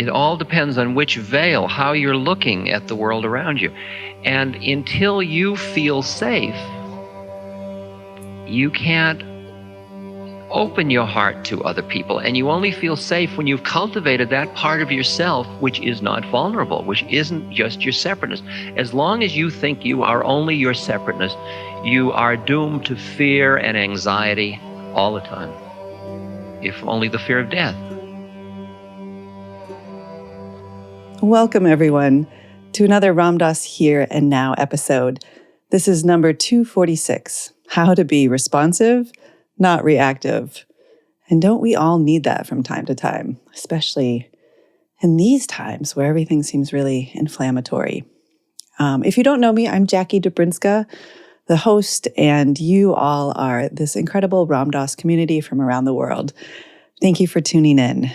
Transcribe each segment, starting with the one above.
It all depends on which veil, how you're looking at the world around you. And until you feel safe, you can't open your heart to other people. And you only feel safe when you've cultivated that part of yourself which is not vulnerable, which isn't just your separateness. As long as you think you are only your separateness, you are doomed to fear and anxiety all the time, if only the fear of death. Welcome, everyone, to another Ram Dass Here and Now episode. This is number 246, How to Be Responsive, Not Reactive. And don't we all need that from time to time, especially in these times where everything seems really inflammatory. If you don't know me, I'm Jackie Dobrinska, the host, and you all are this incredible Ram Dass community from around the world. Thank you for tuning in.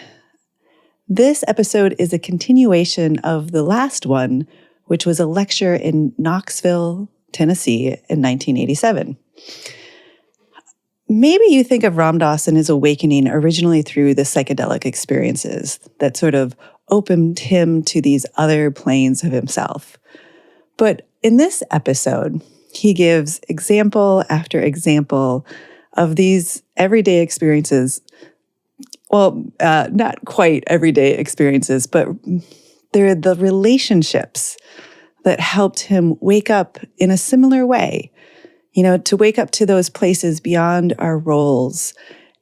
This episode is a continuation of the last one, which was a lecture in Knoxville, Tennessee in 1987. Maybe you think of Ram Dass and his awakening originally through the psychedelic experiences that sort of opened him to these other planes of himself. But in this episode, he gives example after example of these everyday experiences. Well, not quite everyday experiences, but they're the relationships that helped him wake up in a similar way. You know, to wake up to those places beyond our roles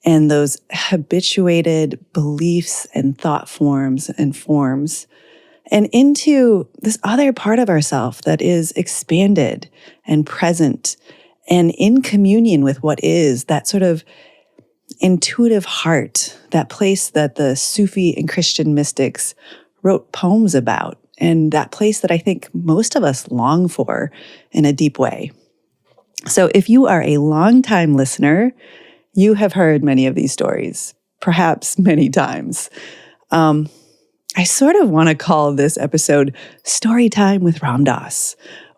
and those habituated beliefs and thought forms and into this other part of ourself that is expanded and present and in communion with what is, that sort of intuitive heart, that place that the Sufi and Christian mystics wrote poems about, and that place that I think most of us long for in a deep way. So if you are a longtime listener, you have heard many of these stories, perhaps many times. I sort of want to call this episode Story Time with Ram Dass,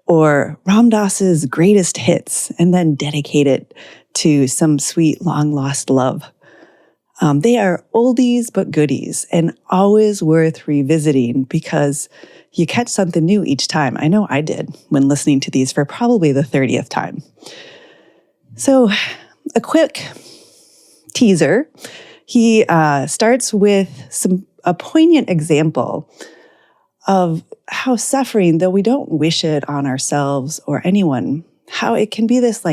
or Ram Dass's greatest hits, and then dedicate it to some sweet, long-lost love. They are oldies but goodies, and always worth revisiting because you catch something new each time. I know I did when listening to these for probably the 30th time. So, a quick teaser. He starts with a poignant example of how suffering, though we don't wish it on ourselves or anyone, how it can be this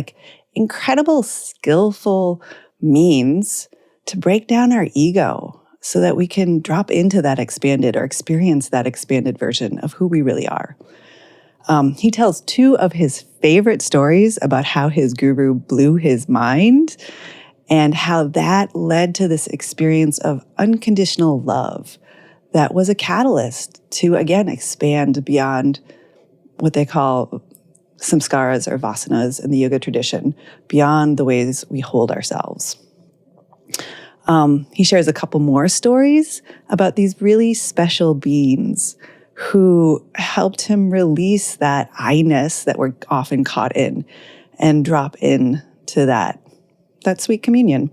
incredible, skillful means to break down our ego so that we can drop into that expanded or experience that expanded version of who we really are. He tells two of his favorite stories about how his guru blew his mind and how that led to this experience of unconditional love that was a catalyst to, again, expand beyond what they call samskaras or vasanas in the yoga tradition, beyond the ways we hold ourselves. He shares a couple more stories about these really special beings who helped him release that I-ness that we're often caught in and drop in to that sweet communion.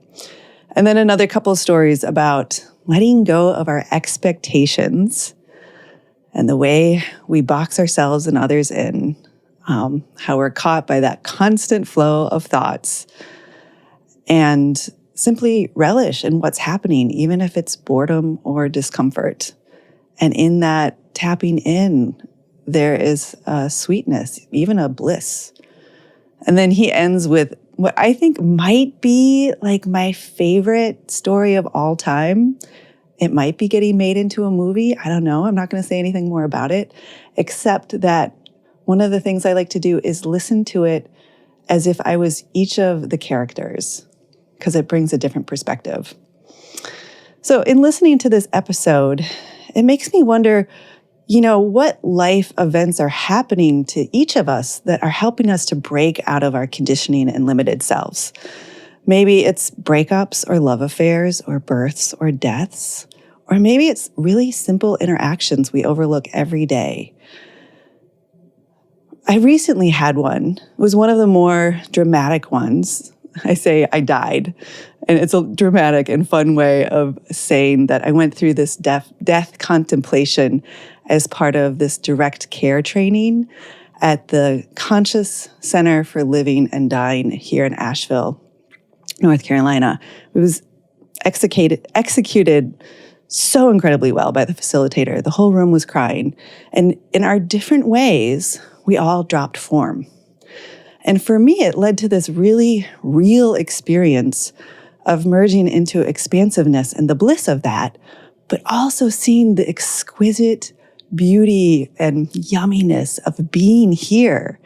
And then another couple of stories about letting go of our expectations and the way we box ourselves and others in, how we're caught by that constant flow of thoughts, and simply relish in what's happening, even if it's boredom or discomfort. And in that tapping in, there is a sweetness, even a bliss. And then he ends with what I think might be my favorite story of all time. It might be getting made into a movie. I don't know. I'm not going to say anything more about it, except that one of the things I like to do is listen to it as if I was each of the characters, because it brings a different perspective. So in listening to this episode, it makes me wonder, what life events are happening to each of us that are helping us to break out of our conditioning and limited selves. Maybe it's breakups or love affairs or births or deaths, or maybe it's really simple interactions we overlook every day. I recently had one. It was one of the more dramatic ones. I say I died. And it's a dramatic and fun way of saying that I went through this death contemplation as part of this direct care training at the Conscious Center for Living and Dying here in Asheville, North Carolina. It was executed so incredibly well by the facilitator. The whole room was crying. And in our different ways, we all dropped form. And for me, it led to this really real experience of merging into expansiveness and the bliss of that, but also seeing the exquisite beauty and yumminess of being here,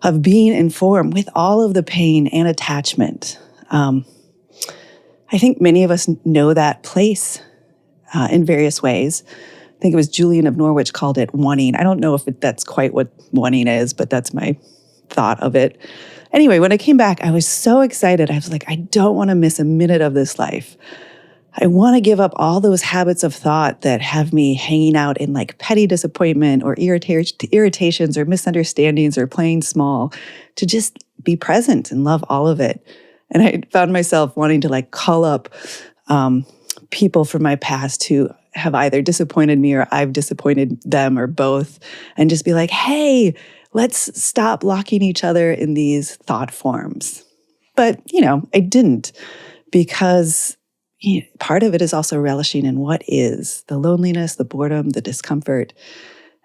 of being in form with all of the pain and attachment. I think many of us know that place in various ways. I think it was Julian of Norwich called it wanting. I don't know if that's quite what wanting is, but that's my thought of it. Anyway, when I came back, I was so excited. I was like, I don't want to miss a minute of this life. I want to give up all those habits of thought that have me hanging out in like petty disappointment or irritations or misunderstandings or playing small, to just be present and love all of it. And I found myself wanting to like call up people from my past who have either disappointed me or I've disappointed them or both, and just be like, hey, let's stop locking each other in these thought forms. But, I didn't, because part of it is also relishing in what is, the loneliness, the boredom, the discomfort.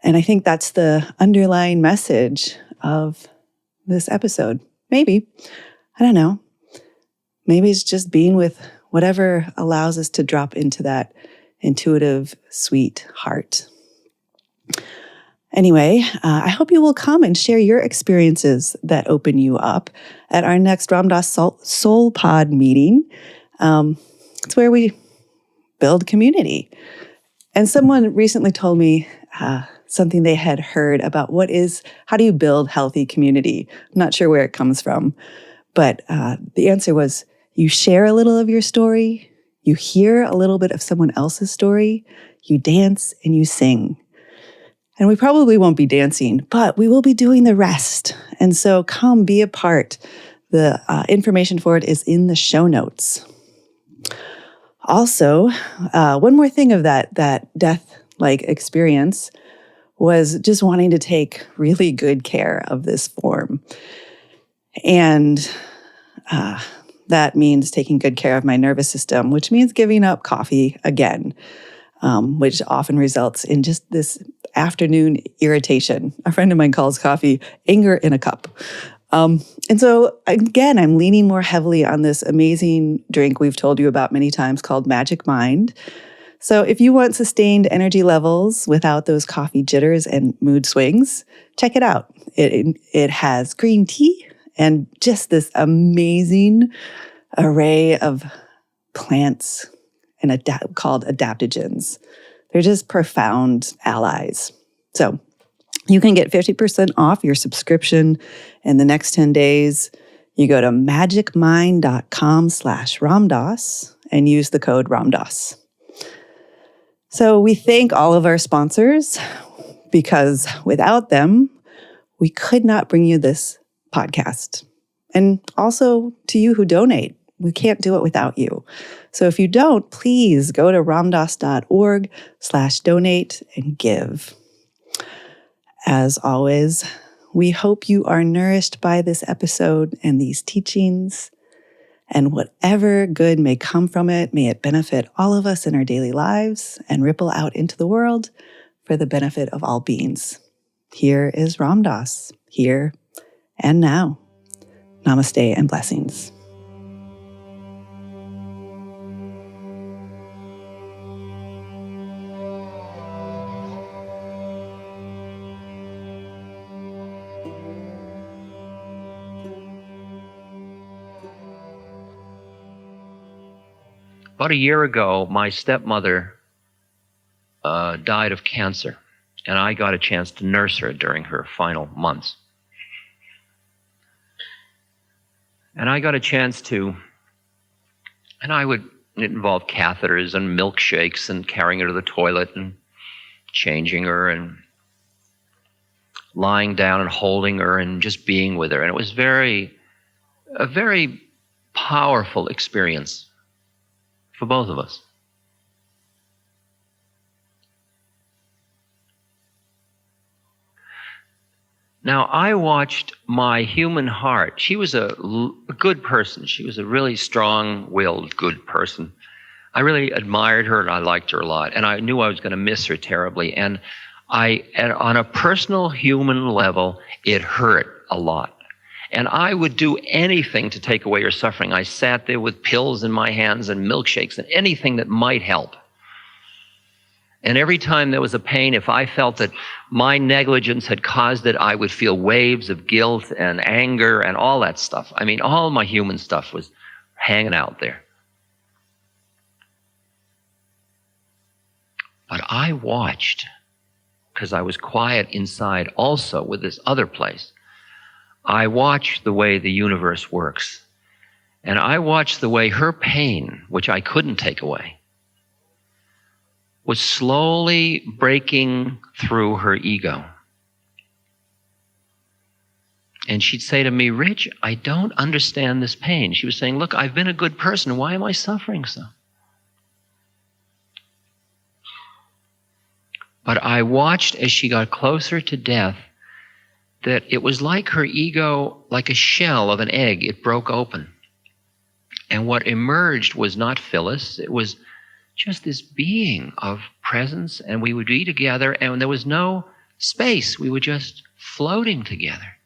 And I think that's the underlying message of this episode. Maybe. I don't know. Maybe it's just being with whatever allows us to drop into that intuitive, sweet heart. Anyway, I hope you will come and share your experiences that open you up at our next Ram Dass Soul Pod meeting. It's where we build community. And someone recently told me something they had heard about how do you build healthy community? I'm not sure where it comes from, but the answer was, you share a little of your story, you hear a little bit of someone else's story, you dance and you sing. And we probably won't be dancing, but we will be doing the rest. And so come be a part. The information for it is in the show notes. Also, one more thing of that death-like experience was just wanting to take really good care of this form. And that means taking good care of my nervous system, which means giving up coffee again, which often results in just this afternoon irritation. A friend of mine calls coffee anger in a cup. And so again, I'm leaning more heavily on this amazing drink we've told you about many times called Magic Mind. So if you want sustained energy levels without those coffee jitters and mood swings, check it out. It has green tea and just this amazing array of plants and called adaptogens. They're just profound allies. So you can get 50% off your subscription in the next 10 days. You go to magicmind.com/Ramdas and use the code Ramdas. So we thank all of our sponsors, because without them, we could not bring you this podcast. And also to you who donate. We can't do it without you. So if you don't, please go to ramdas.org/donate and give. As always, we hope you are nourished by this episode and these teachings, and whatever good may come from it, may it benefit all of us in our daily lives and ripple out into the world for the benefit of all beings. Here is Ram Dass, here and now. Namaste and blessings. About a year ago, my stepmother died of cancer, and I got a chance to nurse her during her final months. And I got a chance to, it involved catheters and milkshakes and carrying her to the toilet and changing her and lying down and holding her and just being with her. And it was a very powerful experience for both of us. Now, I watched my human heart. She was a good person. She was a really strong-willed, good person. I really admired her and I liked her a lot. And I knew I was going to miss her terribly. And on a personal human level, it hurt a lot. And I would do anything to take away her suffering. I sat there with pills in my hands and milkshakes and anything that might help. And every time there was a pain, if I felt that my negligence had caused it, I would feel waves of guilt and anger and all that stuff. I mean, all my human stuff was hanging out there. But I watched, because I was quiet inside also with this other place. I watched the way the universe works. And I watched the way her pain, which I couldn't take away, was slowly breaking through her ego. And she'd say to me, Rich, I don't understand this pain. She was saying, look, I've been a good person. Why am I suffering so? But I watched as she got closer to death that it was like her ego, like a shell of an egg, it broke open. And what emerged was not Phyllis, it was just this being of presence, and we would be together, and there was no space. We were just floating together.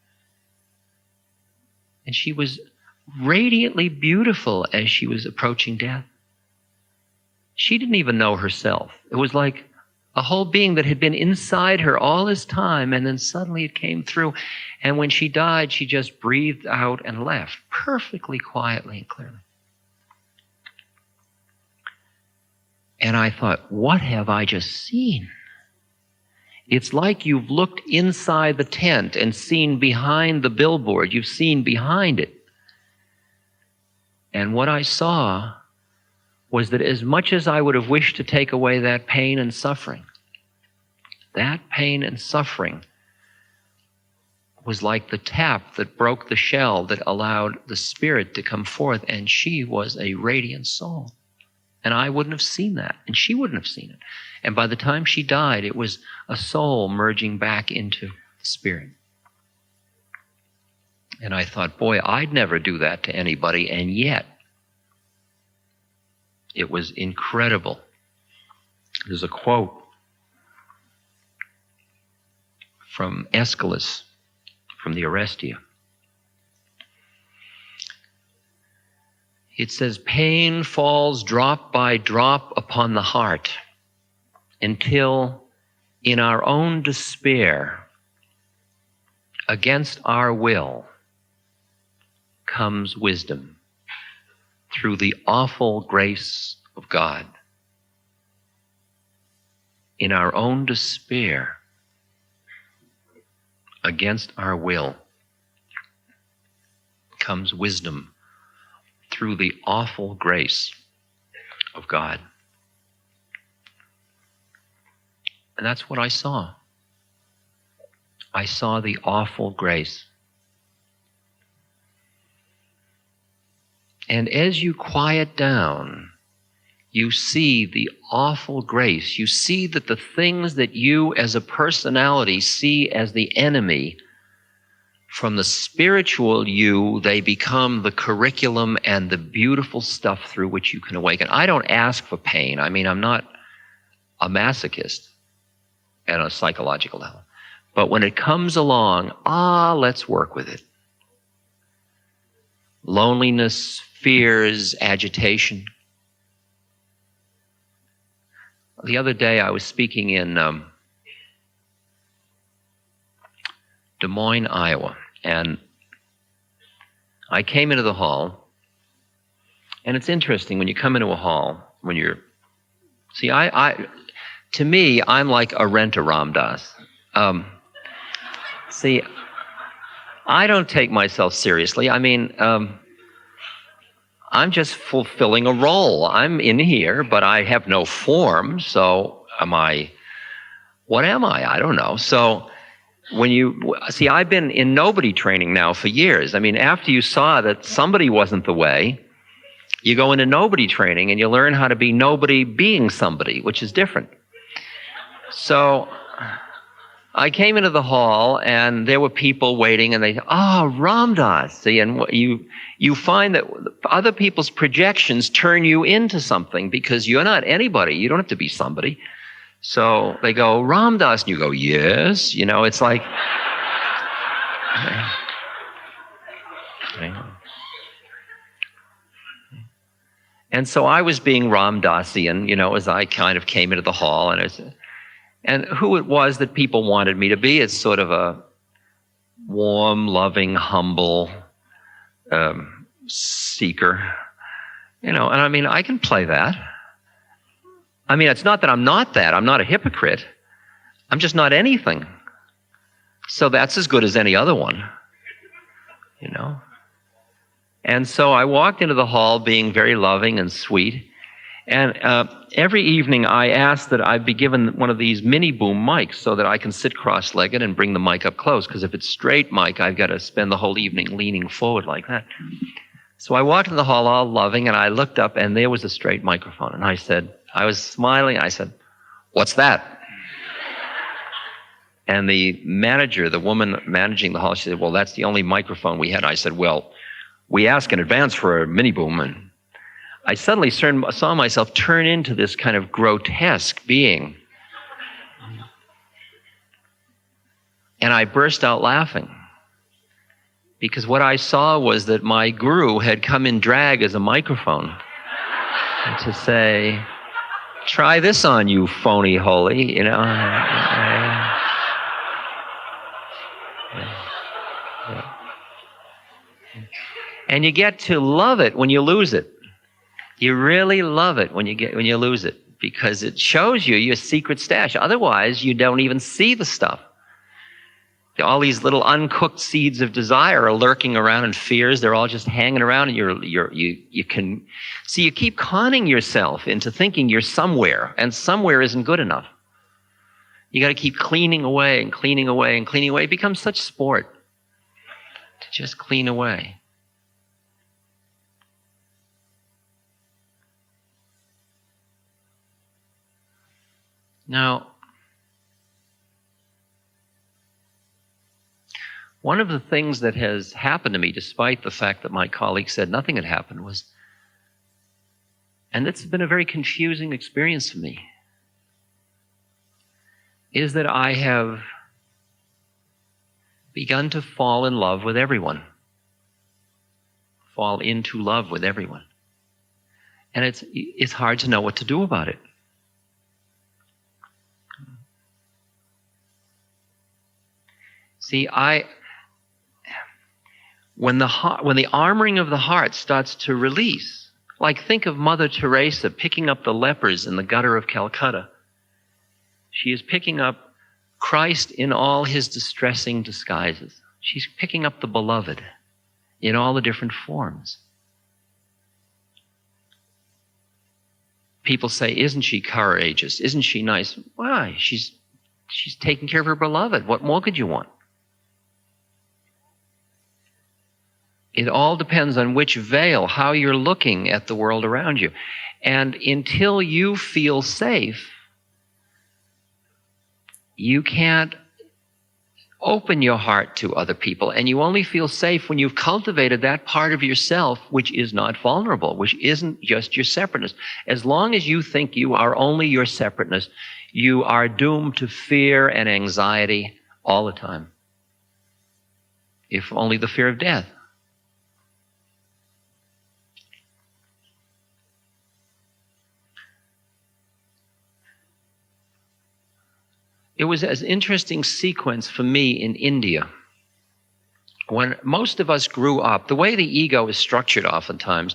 And she was radiantly beautiful as she was approaching death. She didn't even know herself. It was like a whole being that had been inside her all this time, and then suddenly it came through. And when she died, she just breathed out and left, perfectly quietly and clearly. And I thought, what have I just seen? It's like you've looked inside the tent and seen behind the billboard. You've seen behind it. And what I saw was that as much as I would have wished to take away that pain and suffering was like the tap that broke the shell that allowed the spirit to come forth, and she was a radiant soul. And I wouldn't have seen that, and she wouldn't have seen it. And by the time she died, it was a soul merging back into the spirit. And I thought, boy, I'd never do that to anybody, and yet it was incredible. There's a quote from Aeschylus, from the Orestia. It says, pain falls drop by drop upon the heart until in our own despair, against our will, comes wisdom through the awful grace of God. In our own despair, against our will, comes wisdom through the awful grace of God. And that's what I saw. I saw the awful grace. And as you quiet down, you see the awful grace. You see that the things that you as a personality see as the enemy, from the spiritual you, they become the curriculum and the beautiful stuff through which you can awaken. I don't ask for pain. I mean, I'm not a masochist at a psychological level. But when it comes along, let's work with it. Loneliness, fears, agitation. The other day I was speaking in Des Moines, Iowa, and I came into the hall, and it's interesting when you come into a hall, when you're, see, to me, I'm like a renter Ram Dass. See, I don't take myself seriously. I mean, I'm just fulfilling a role. I'm in here, but I have no form, so what am I? I don't know. So when you see, I've been in nobody training now for years. I mean, after you saw that somebody wasn't the way, you go into nobody training and you learn how to be nobody being somebody, which is different. So I came into the hall and there were people waiting, and they, Ram Dass. See, and you find that other people's projections turn you into something, because you're not anybody. You don't have to be somebody. So they go, Ram Dass, and you go, yes. You know, it's like, and so I was being Ram Dassian, you know, as I kind of came into the hall, and who it was that people wanted me to be. It's sort of a warm, loving, humble seeker, you know. And I mean, I can play that. I mean, it's not that I'm not that. I'm not a hypocrite. I'm just not anything. So that's as good as any other one, you know. And so I walked into the hall being very loving and sweet. And every evening I ask that I be given one of these mini boom mics so that I can sit cross-legged and bring the mic up close, because if it's straight mic, I've got to spend the whole evening leaning forward like that. So I walked into the hall all loving, and I looked up, and there was a straight microphone. And I was smiling, I said, "What's that?" And the manager, the woman managing the hall, she said, "Well, that's the only microphone we had." I said, "Well, we ask in advance for a mini boom." And I suddenly saw myself turn into this kind of grotesque being. And I burst out laughing, because what I saw was that my guru had come in drag as a microphone to say, "Try this on, you phony holy," you know. And you get to love it when you lose it. You really love it when you lose it, because it shows you your secret stash. Otherwise, you don't even see the stuff. All these little uncooked seeds of desire are lurking around, and fears, they're all just hanging around, and you keep conning yourself into thinking you're somewhere, and somewhere isn't good enough. You got to keep cleaning away and cleaning away and cleaning away. It becomes such sport to just clean away. Now, one of the things that has happened to me, despite the fact that my colleague said nothing had happened, was, and it's been a very confusing experience for me, is that I have begun to fall in love with everyone, fall into love with everyone. And it's hard to know what to do about it. See, when the armoring of the heart starts to release, like think of Mother Teresa picking up the lepers in the gutter of Calcutta. She is picking up Christ in all his distressing disguises. She's picking up the beloved in all the different forms. People say, "Isn't she courageous? Isn't she nice?" Why? She's taking care of her beloved. What more could you want? It all depends on which veil, how you're looking at the world around you. And until you feel safe, you can't open your heart to other people. And you only feel safe when you've cultivated that part of yourself which is not vulnerable, which isn't just your separateness. As long as you think you are only your separateness, you are doomed to fear and anxiety all the time. If only the fear of death. It was an interesting sequence for me in India. When most of us grew up, the way the ego is structured oftentimes,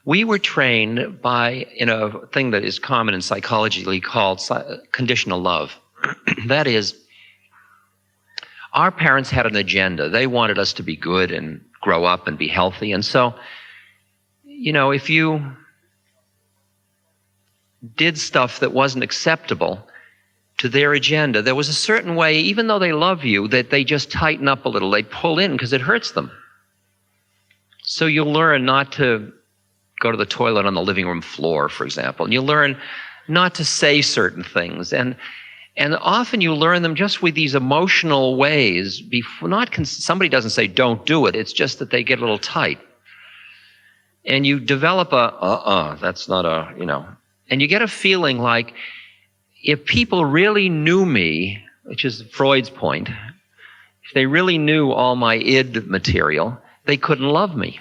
we were trained in a thing that is common in psychology called conditional love. That is, our parents had an agenda. They wanted us to be good and grow up and be healthy. And so, if you did stuff that wasn't acceptable, to their agenda. There was a certain way, even though they love you, that they just tighten up a little. They pull in because it hurts them. So you'll learn not to go to the toilet on the living room floor, for example. And you learn not to say certain things. And often you learn them just with these emotional ways. Somebody doesn't say, don't do it. It's just that they get a little tight. And you develop that's not and you get a feeling like if people really knew me, which is Freud's point, if they really knew all my id material, they couldn't love me.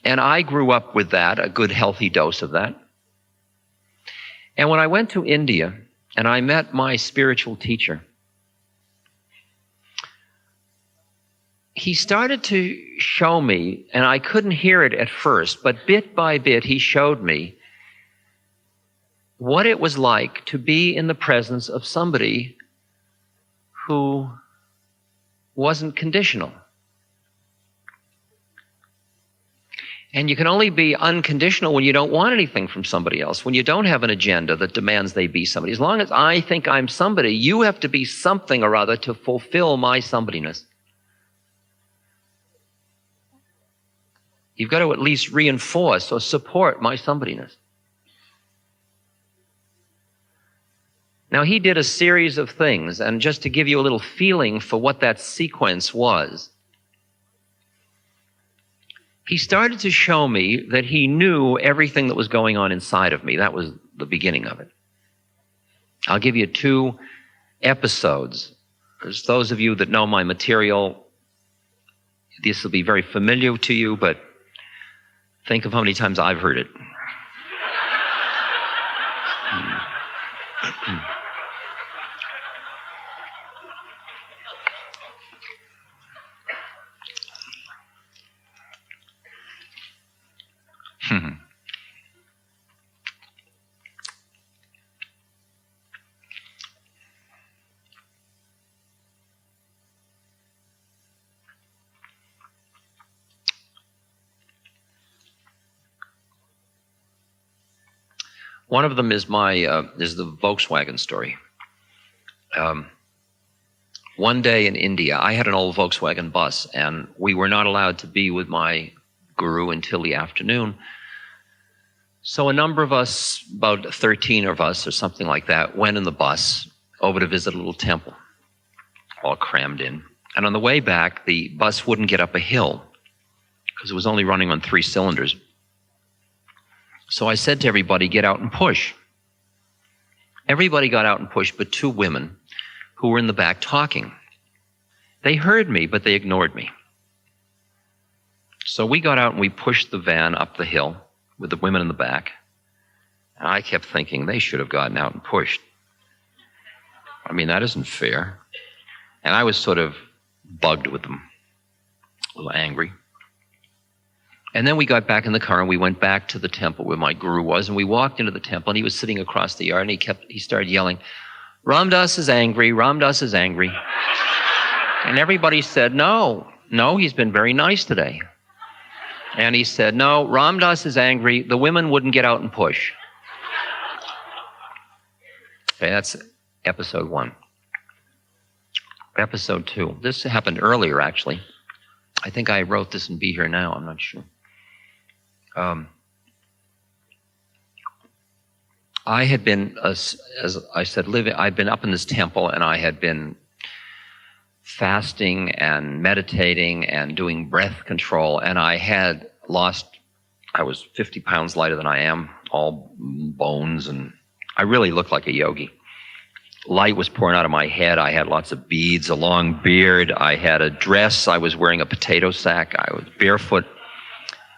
And I grew up with that, a good healthy dose of that. And when I went to India and I met my spiritual teacher, he started to show me, and I couldn't hear it at first, but bit by bit he showed me what it was like to be in the presence of somebody who wasn't conditional. And you can only be unconditional when you don't want anything from somebody else, when you don't have an agenda that demands they be somebody. As long as I think I'm somebody, you have to be something or other to fulfill my somebodyness. You've got to at least reinforce or support my somebodyness. Now, he did a series of things, and just to give you a little feeling for what that sequence was, he started to show me that he knew everything that was going on inside of me. That was the beginning of it. I'll give you 2 episodes. There's those of you that know my material, this will be very familiar to you, but think of how many times I've heard it. One of them is is the Volkswagen story. One day in India, I had an old Volkswagen bus, and we were not allowed to be with my guru until the afternoon. So a number of us, about 13 of us or something like that, went in the bus over to visit a little temple, all crammed in. And on the way back, the bus wouldn't get up a hill because it was only running on 3 cylinders. So I said to everybody, get out and push. Everybody got out and pushed, but 2 women who were in the back talking. They heard me, but they ignored me. So we got out and we pushed the van up the hill with the women in the back. And I kept thinking they should have gotten out and pushed. I mean, that isn't fair. And I was sort of bugged with them, a little angry. And then we got back in the car and we went back to the temple where my guru was, and we walked into the temple and he was sitting across the yard and he started yelling, Ram Dass is angry, Ram Dass is angry. And everybody said, no, he's been very nice today. And he said, no, Ram Dass is angry, the women wouldn't get out and push. Okay, that's episode 1. Episode 2, this happened earlier actually. I think I wrote this in Be Here Now, I'm not sure. I had been, as I said, I'd been up in this temple and I had been fasting and meditating and doing breath control, and I was 50 pounds lighter than I am, all bones, and I really looked like a yogi. Light was pouring out of my head. I had lots of beads, a long beard. I had a dress. I was wearing a potato sack. I was barefoot.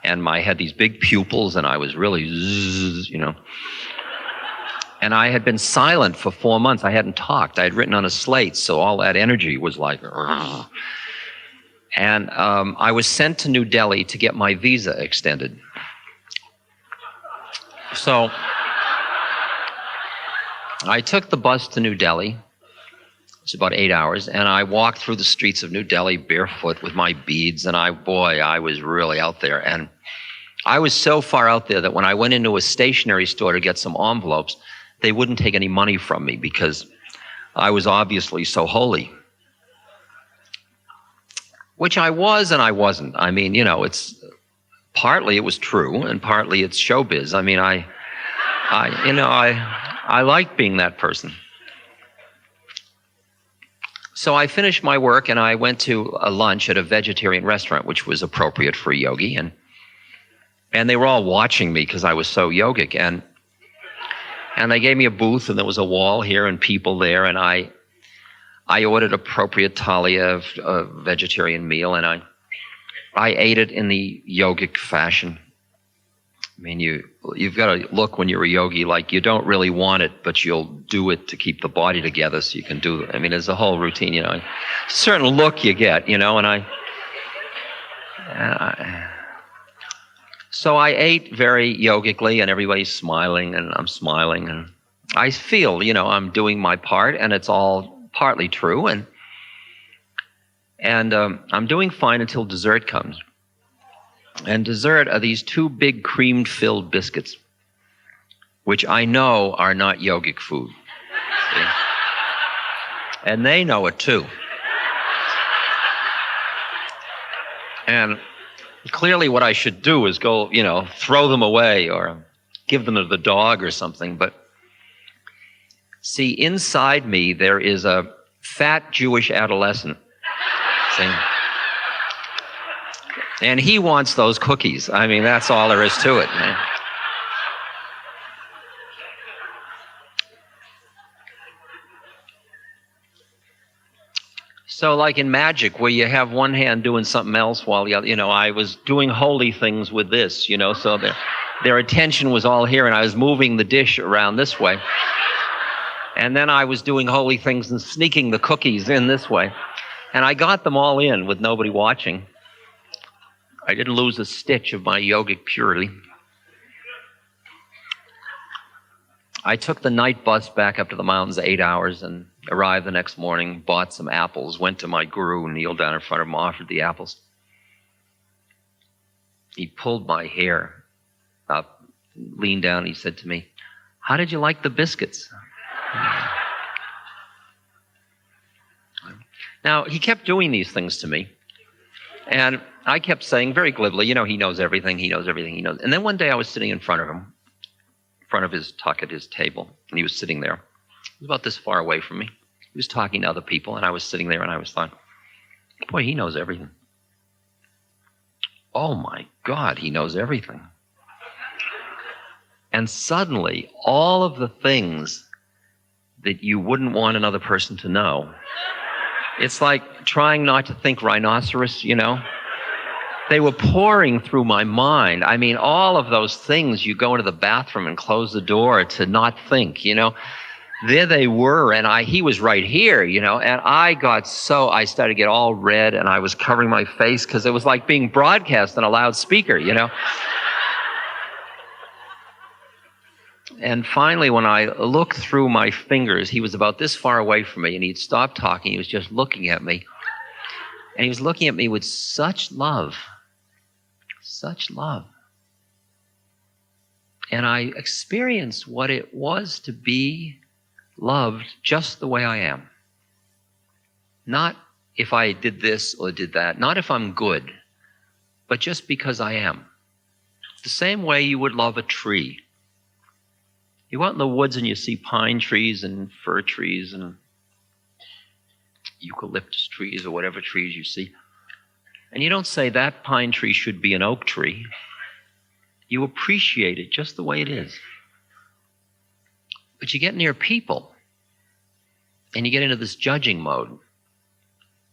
And I had these big pupils, and I was really And I had been silent for 4 months. I hadn't talked. I had written on a slate, so all that energy was like... And I was sent to New Delhi to get my visa extended. So I took the bus to New Delhi. It's about 8 hours, and I walked through the streets of New Delhi barefoot with my beads, and I was really out there. And I was so far out there that when I went into a stationery store to get some envelopes, they wouldn't take any money from me because I was obviously so holy. Which I was and I wasn't. I mean, it's partly it was true and partly it's showbiz. I mean, I like being that person. So I finished my work and I went to a lunch at a vegetarian restaurant, which was appropriate for a yogi, and they were all watching me because I was so yogic, and they gave me a booth and there was a wall here and people there, and I ordered appropriate thali of a vegetarian meal, and I ate it in the yogic fashion. I mean, you've got to look when you're a yogi like you don't really want it, but you'll do it to keep the body together so you can do it. I mean, there's a whole routine, a certain look you get, so I ate very yogically, and everybody's smiling, and I'm smiling, and I feel, I'm doing my part, and it's all partly true, and I'm doing fine until dessert comes. And dessert are these two big cream-filled biscuits, which I know are not yogic food. See? And they know it too. And clearly what I should do is go, throw them away or give them to the dog or something. But see, inside me there is a fat Jewish adolescent. See? And he wants those cookies. I mean, that's all there is to it, man. So like in magic, where you have one hand doing something else while the other, I was doing holy things with this, so their attention was all here, and I was moving the dish around this way. And then I was doing holy things and sneaking the cookies in this way. And I got them all in with nobody watching. I didn't lose a stitch of my yogic purity. I took the night bus back up to the mountains, 8 hours, and arrived the next morning, bought some apples, went to my guru, kneeled down in front of him, offered the apples. He pulled my hair up, leaned down, and he said to me, "How did you like the biscuits?" Now, he kept doing these things to me, and I kept saying very glibly, he knows everything, he knows everything, he knows. And then one day I was sitting in front of him, in front of his tuck at his table, and he was sitting there. He was about this far away from me. He was talking to other people, and I was sitting there, and I was thought, boy, he knows everything. Oh my God, he knows everything. And suddenly, all of the things that you wouldn't want another person to know, it's like trying not to think rhinoceros, They were pouring through my mind. I mean, all of those things, you go into the bathroom and close the door to not think, There they were, and he was right here, and I started to get all red, and I was covering my face because it was like being broadcast on a loudspeaker, And finally, when I looked through my fingers, he was about this far away from me, and he'd stopped talking. He was just looking at me. And he was looking at me with such love. Such love. And I experienced what it was to be loved just the way I am. Not if I did this or did that. Not if I'm good. But just because I am. The same way you would love a tree. You go out in the woods and you see pine trees and fir trees and eucalyptus trees or whatever trees you see. And you don't say that pine tree should be an oak tree. You appreciate it just the way it is. But you get near people and you get into this judging mode.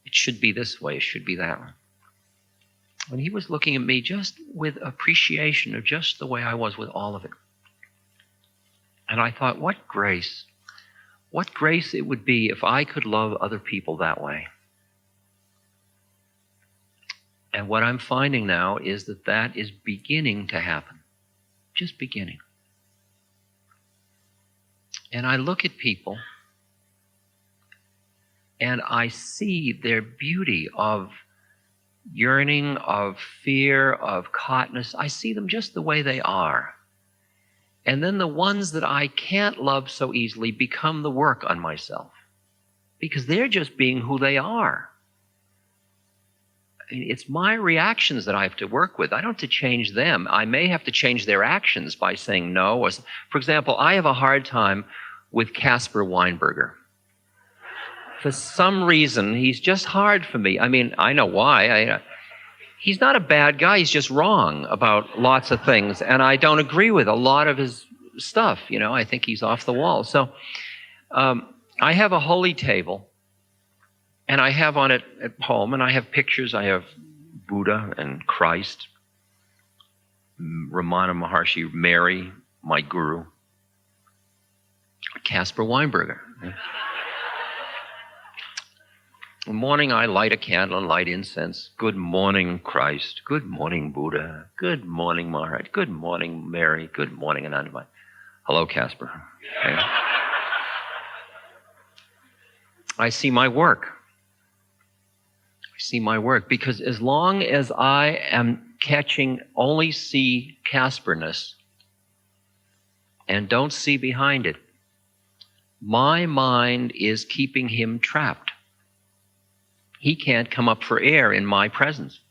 It should be this way, it should be that way. When he was looking at me just with appreciation of just the way I was with all of it. And I thought, what grace it would be if I could love other people that way. And what I'm finding now is that is beginning to happen. Just beginning. And I look at people and I see their beauty of yearning, of fear, of caughtness. I see them just the way they are. And then the ones that I can't love so easily become the work on myself, because they're just being who they are. It's my reactions that I have to work with. I don't have to change them. I may have to change their actions by saying no. Or, for example, I have a hard time with Caspar Weinberger. For some reason, he's just hard for me. I mean, I know why. He's not a bad guy. He's just wrong about lots of things. And I don't agree with a lot of his stuff. You know, I think he's off the wall. So I have a holy table. And I have on it at home, and I have pictures. I have Buddha and Christ, Ramana Maharshi, Mary, my guru, Caspar Weinberger. In the morning, I light a candle and light incense. Good morning, Christ. Good morning, Buddha. Good morning, Maharaj. Good morning, Mary. Good morning, Anandamai. Hello, Caspar. Okay. I see my work. See my work, because as long as I am only see Casparness and don't see behind it, my mind is keeping him trapped. He can't come up for air in my presence,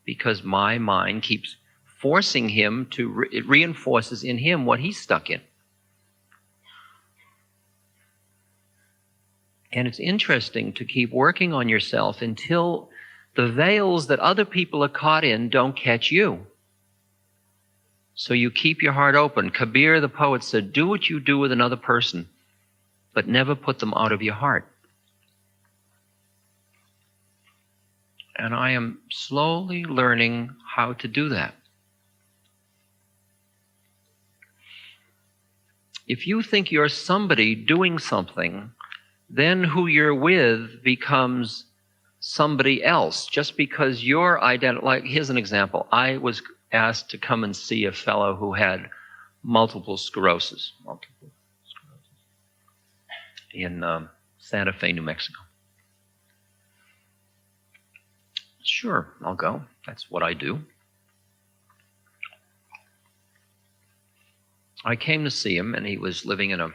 because my mind keeps forcing him to, it reinforces in him what he's stuck in. And it's interesting to keep working on yourself until the veils that other people are caught in don't catch you. So you keep your heart open. Kabir the poet said, do what you do with another person, but never put them out of your heart. And I am slowly learning how to do that. If you think you're somebody doing something, then who you're with becomes somebody else, just because you're like, here's an example. I was asked to come and see a fellow who had multiple sclerosis in Santa Fe, New Mexico. Sure, I'll go. That's what I do. I came to see him, and he was living in a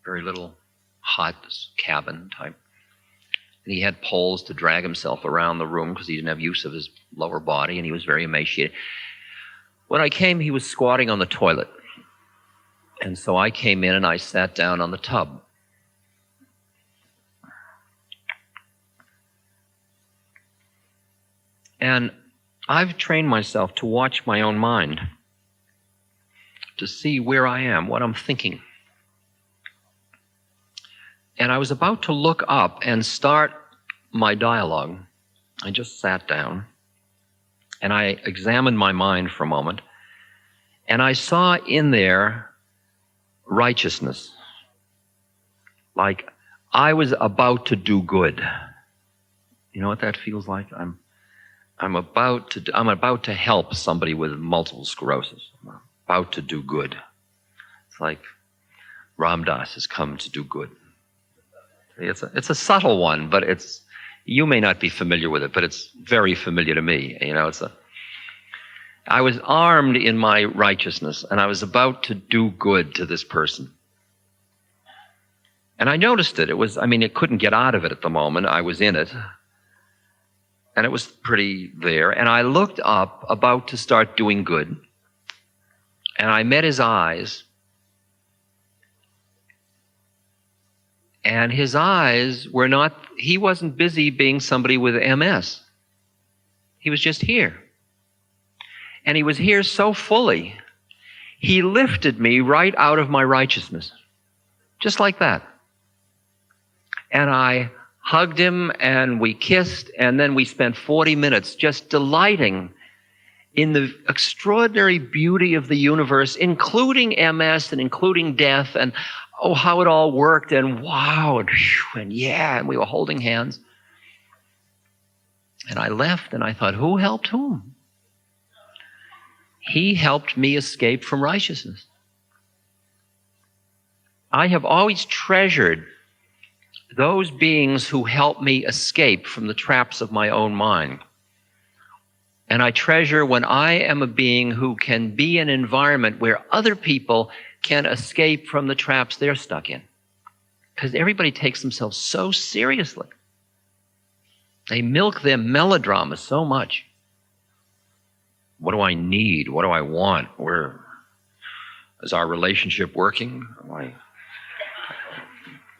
very little hut cabin type. And he had poles to drag himself around the room because he didn't have use of his lower body, and he was very emaciated. When I came, he was squatting on the toilet. And so I came in and I sat down on the tub. And I've trained myself to watch my own mind, to see where I am, what I'm thinking. And I was about to look up and start my dialogue. I just sat down and I examined my mind for a moment, and I saw in there righteousness. Like I was about to do good. You know what that feels like? I'm about to help somebody with multiple sclerosis. I'm about to do good. It's like Ram Dass has come to do good. It's a subtle one, but you may not be familiar with it, but it's very familiar to me. You know, I was armed in my righteousness, and I was about to do good to this person. And I noticed it. It couldn't get out of it at the moment. I was in it. And it was pretty there. And I looked up, about to start doing good. And I met his eyes. And his eyes he wasn't busy being somebody with MS. He was just here. And he was here so fully, he lifted me right out of my righteousness. Just like that. And I hugged him and we kissed, and then we spent 40 minutes just delighting in the extraordinary beauty of the universe, including MS and including death, and how it all worked, and wow, and yeah, and we were holding hands. And I left and I thought, who helped whom? He helped me escape from righteousness. I have always treasured those beings who help me escape from the traps of my own mind. And I treasure when I am a being who can be in an environment where other people can escape from the traps they're stuck in. Because everybody takes themselves so seriously. They milk their melodrama so much. What do I need? What do I want? Is our relationship working?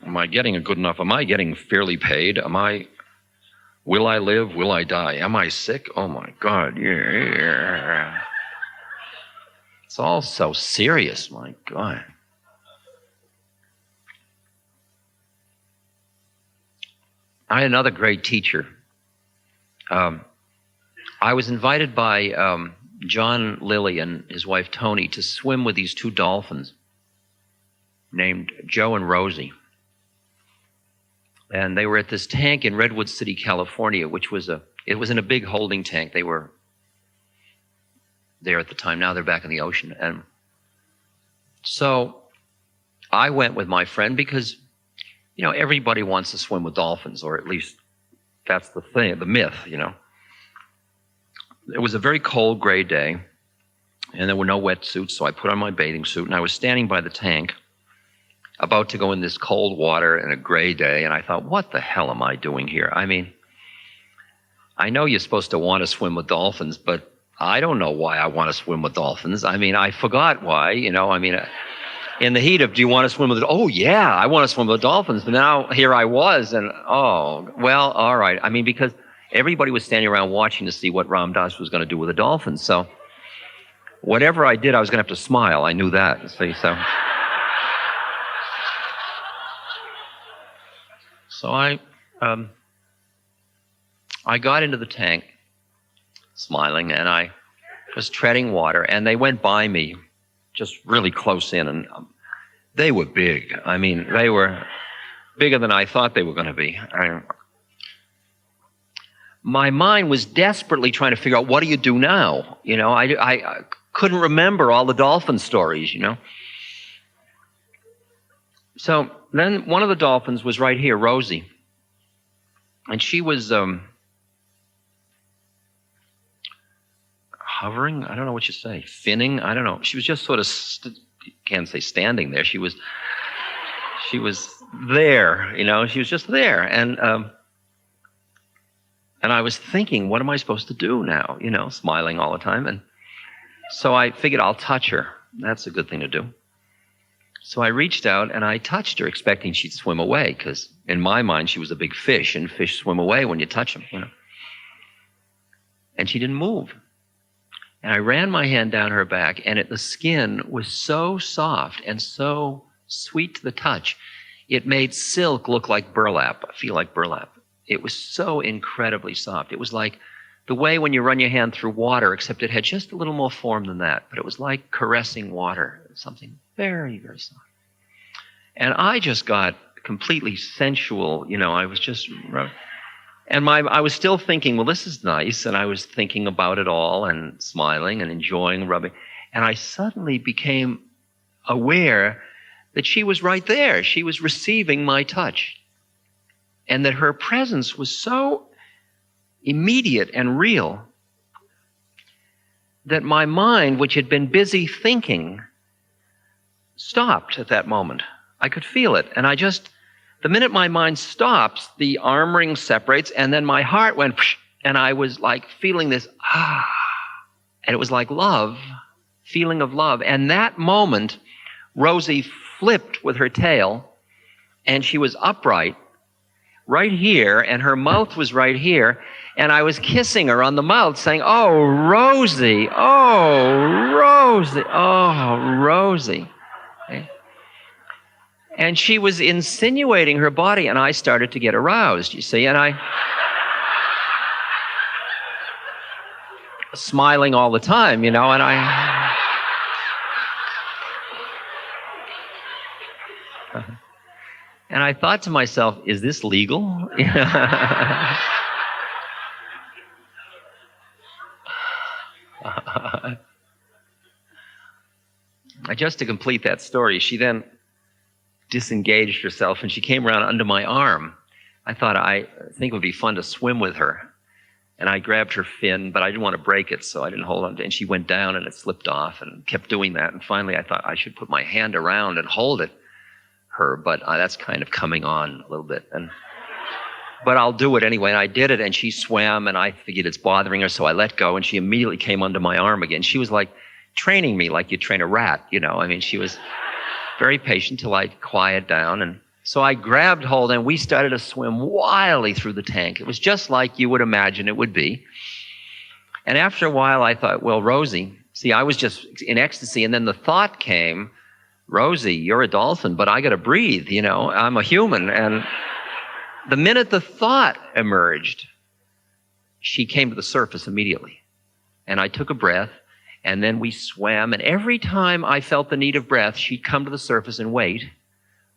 Am I getting a good enough? Am I getting fairly paid? Will I live? Will I die? Am I sick? Oh my God, yeah. It's all so serious, my God. I had another great teacher. I was invited by John Lilly and his wife Tony to swim with these two dolphins named Joe and Rosie. And they were at this tank in Redwood City, California, which was it was in a big holding tank. They were there at the time. Now they're back in the ocean. And so I went with my friend because, you know, everybody wants to swim with dolphins, or at least that's the thing, the myth, you know. It was a very cold, gray day, and there were no wetsuits, so I put on my bathing suit, and I was standing by the tank, about to go in this cold water in a gray day, and I thought, what the hell am I doing here? I mean, I know you're supposed to want to swim with dolphins, but I don't know why I want to swim with dolphins. I mean, I forgot why, you know. I mean, in the heat of, do you want to swim with, oh yeah, I want to swim with dolphins, but now here I was, and oh, well, all right. I mean, because everybody was standing around watching to see what Ram Dass was going to do with the dolphins, so whatever I did, I was going to have to smile. I knew that, see, so... So I got into the tank, smiling, and I was treading water, and they went by me, just really close in, and they were big. I mean, they were bigger than I thought they were going to be. My mind was desperately trying to figure out, what do you do now? You know, I couldn't remember all the dolphin stories, you know. So then one of the dolphins was right here, Rosie. And she was hovering, I don't know what you say, finning, I don't know. She was just sort of, can't say standing there. She was there, you know, she was just there. And I was thinking, what am I supposed to do now? You know, smiling all the time. And so I figured I'll touch her. That's a good thing to do. So I reached out and I touched her, expecting she'd swim away, because in my mind she was a big fish, and fish swim away when you touch them, you know. And she didn't move. And I ran my hand down her back, and the skin was so soft and so sweet to the touch, it made silk look like burlap, feel like burlap. It was so incredibly soft. It was like the way when you run your hand through water, except it had just a little more form than that. But it was like caressing water, something very, very soft. And I just got completely sensual, you know, I was just, and I was still thinking, well, this is nice, and I was thinking about it all and smiling and enjoying rubbing. And I suddenly became aware that she was right there. She was receiving my touch. And that her presence was so immediate and real that my mind, which had been busy thinking, stopped at that moment. I could feel it. And the minute my mind stops, the arm ring separates, and then my heart went, and I was like feeling this, and it was like love, feeling of love. And that moment, Rosie flipped with her tail, and she was upright, right here, and her mouth was right here, and I was kissing her on the mouth, saying, oh, Rosie, oh, Rosie, oh, Rosie. Okay. And she was insinuating her body, and I started to get aroused, you see, and I... smiling all the time, you know, and I... And I thought to myself, is this legal? Just to complete that story, she then disengaged herself and she came around under my arm. I thought, I think it would be fun to swim with her. And I grabbed her fin, but I didn't want to break it, so I didn't hold on to it. And she went down and it slipped off and kept doing that. And finally I thought I should put my hand around and hold her, but that's kind of coming on a little bit. But I'll do it anyway. And I did it, and she swam, and I figured it's bothering her, so I let go, and she immediately came under my arm again. She was like training me like you train a rat, I mean, she was very patient till I quiet down. And so I grabbed hold, and we started to swim wildly through the tank. It was just like you would imagine it would be. And after a while, I thought, well, Rosie, see, I was just in ecstasy, and then the thought came, Rosie, you're a dolphin, but I got to breathe, I'm a human. And the minute the thought emerged, she came to the surface immediately. And I took a breath, and then we swam. And every time I felt the need of breath, she'd come to the surface and wait,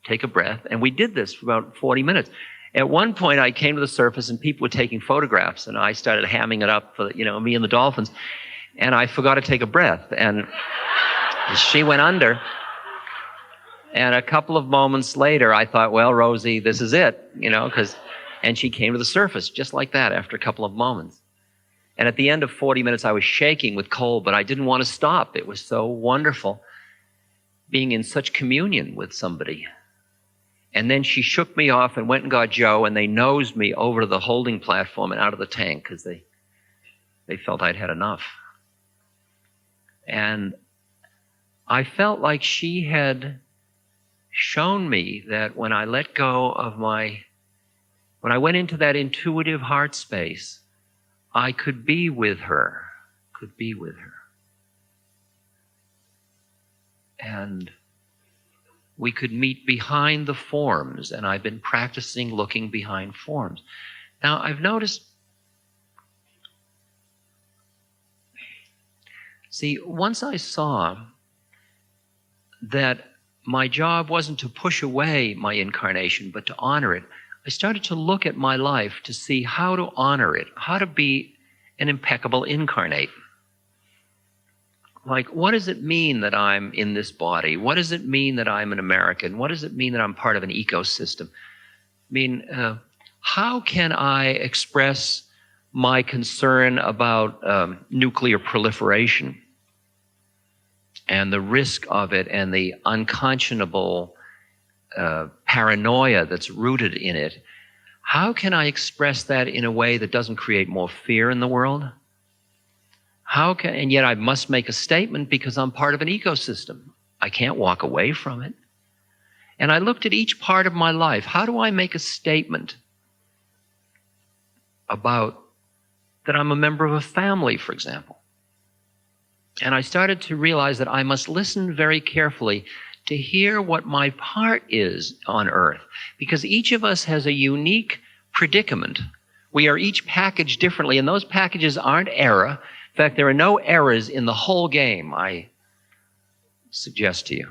take a breath. And we did this for about 40 minutes. At one point, I came to the surface, and people were taking photographs, and I started hamming it up for, me and the dolphins. And I forgot to take a breath. And she went under. And a couple of moments later, I thought, well, Rosie, this is it, and she came to the surface just like that after a couple of moments. And at the end of 40 minutes, I was shaking with cold, but I didn't want to stop. It was so wonderful being in such communion with somebody. And then she shook me off and went and got Joe, and they nosed me over to the holding platform and out of the tank because they felt I'd had enough. And I felt like she had shown me that when I let go of when I went into that intuitive heart space, I could be with her, And we could meet behind the forms, and I've been practicing looking behind forms. Now, I've noticed, once I saw that my job wasn't to push away my incarnation, but to honor it, I started to look at my life to see how to honor it, how to be an impeccable incarnate. Like, what does it mean that I'm in this body? What does it mean that I'm an American? What does it mean that I'm part of an ecosystem? How can I express my concern about nuclear proliferation and the risk of it and the unconscionable paranoia that's rooted in it? How can I express that in a way that doesn't create more fear in the world? And yet I must make a statement because I'm part of an ecosystem. I can't walk away from it. And I looked at each part of my life. How do I make a statement about that I'm a member of a family, for example? And I started to realize that I must listen very carefully to hear what my part is on earth, because each of us has a unique predicament. We are each packaged differently, and those packages aren't error. In fact, there are no errors in the whole game, I suggest to you.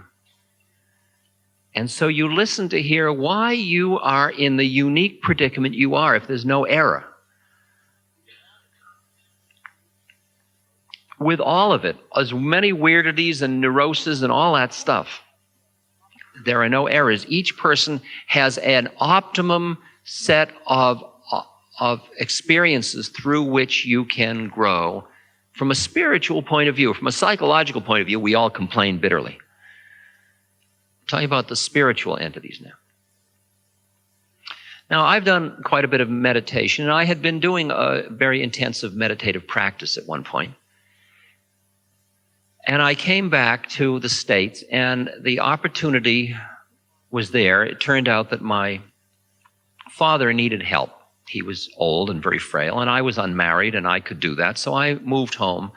And so you listen to hear why you are in the unique predicament you are if there's no error. With all of it, as many weirdities and neuroses and all that stuff, there are no errors. Each person has an optimum set of experiences through which you can grow. From a spiritual point of view, from a psychological point of view, we all complain bitterly. I'll tell you about the spiritual entities now. Now, I've done quite a bit of meditation, and I had been doing a very intensive meditative practice at one point. And I came back to the States, and the opportunity was there. It turned out that my father needed help. He was old and very frail, and I was unmarried, and I could do that. So I moved home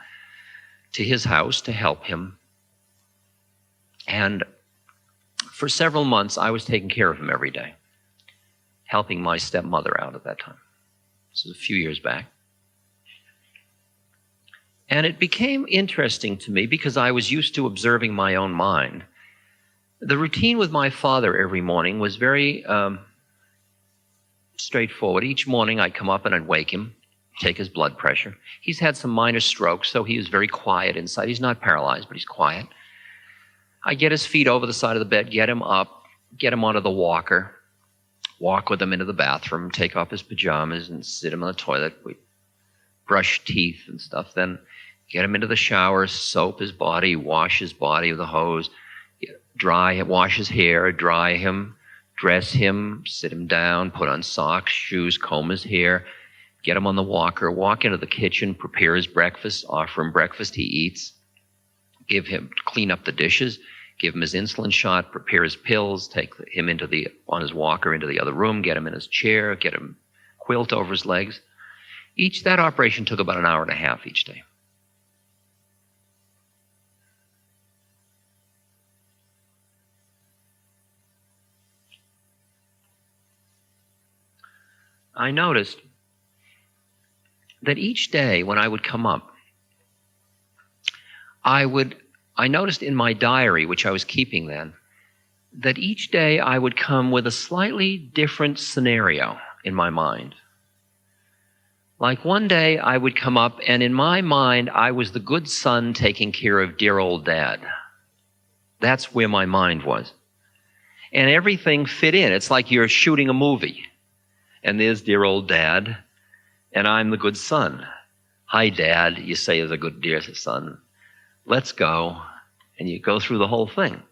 to his house to help him. And for several months, I was taking care of him every day, helping my stepmother out at that time. This was a few years back. And it became interesting to me because I was used to observing my own mind. The routine with my father every morning was very straightforward. Each morning I'd come up and I'd wake him, take his blood pressure. He's had some minor strokes, so he was very quiet inside. He's not paralyzed, but he's quiet. I get his feet over the side of the bed, get him up, get him onto the walker, walk with him into the bathroom, take off his pajamas and sit him on the toilet. We brush teeth and stuff. Then get him into the shower, soap his body, wash his body with a hose, wash his hair, dry him, dress him, sit him down, put on socks, shoes, comb his hair, get him on the walker, walk into the kitchen, prepare his breakfast, offer him breakfast, he eats, clean up the dishes, give him his insulin shot, prepare his pills, take him on his walker into the other room, get him in his chair, get him quilt over his legs. That operation took about an hour and a half each day. I noticed that each day when I would come up, I noticed in my diary, which I was keeping then, that each day I would come with a slightly different scenario in my mind. Like one day I would come up and in my mind I was the good son taking care of dear old dad. That's where my mind was. And everything fit in. It's like you're shooting a movie. And there's dear old dad, and I'm the good son. Hi, Dad, you say as a good dear son. Let's go. And you go through the whole thing.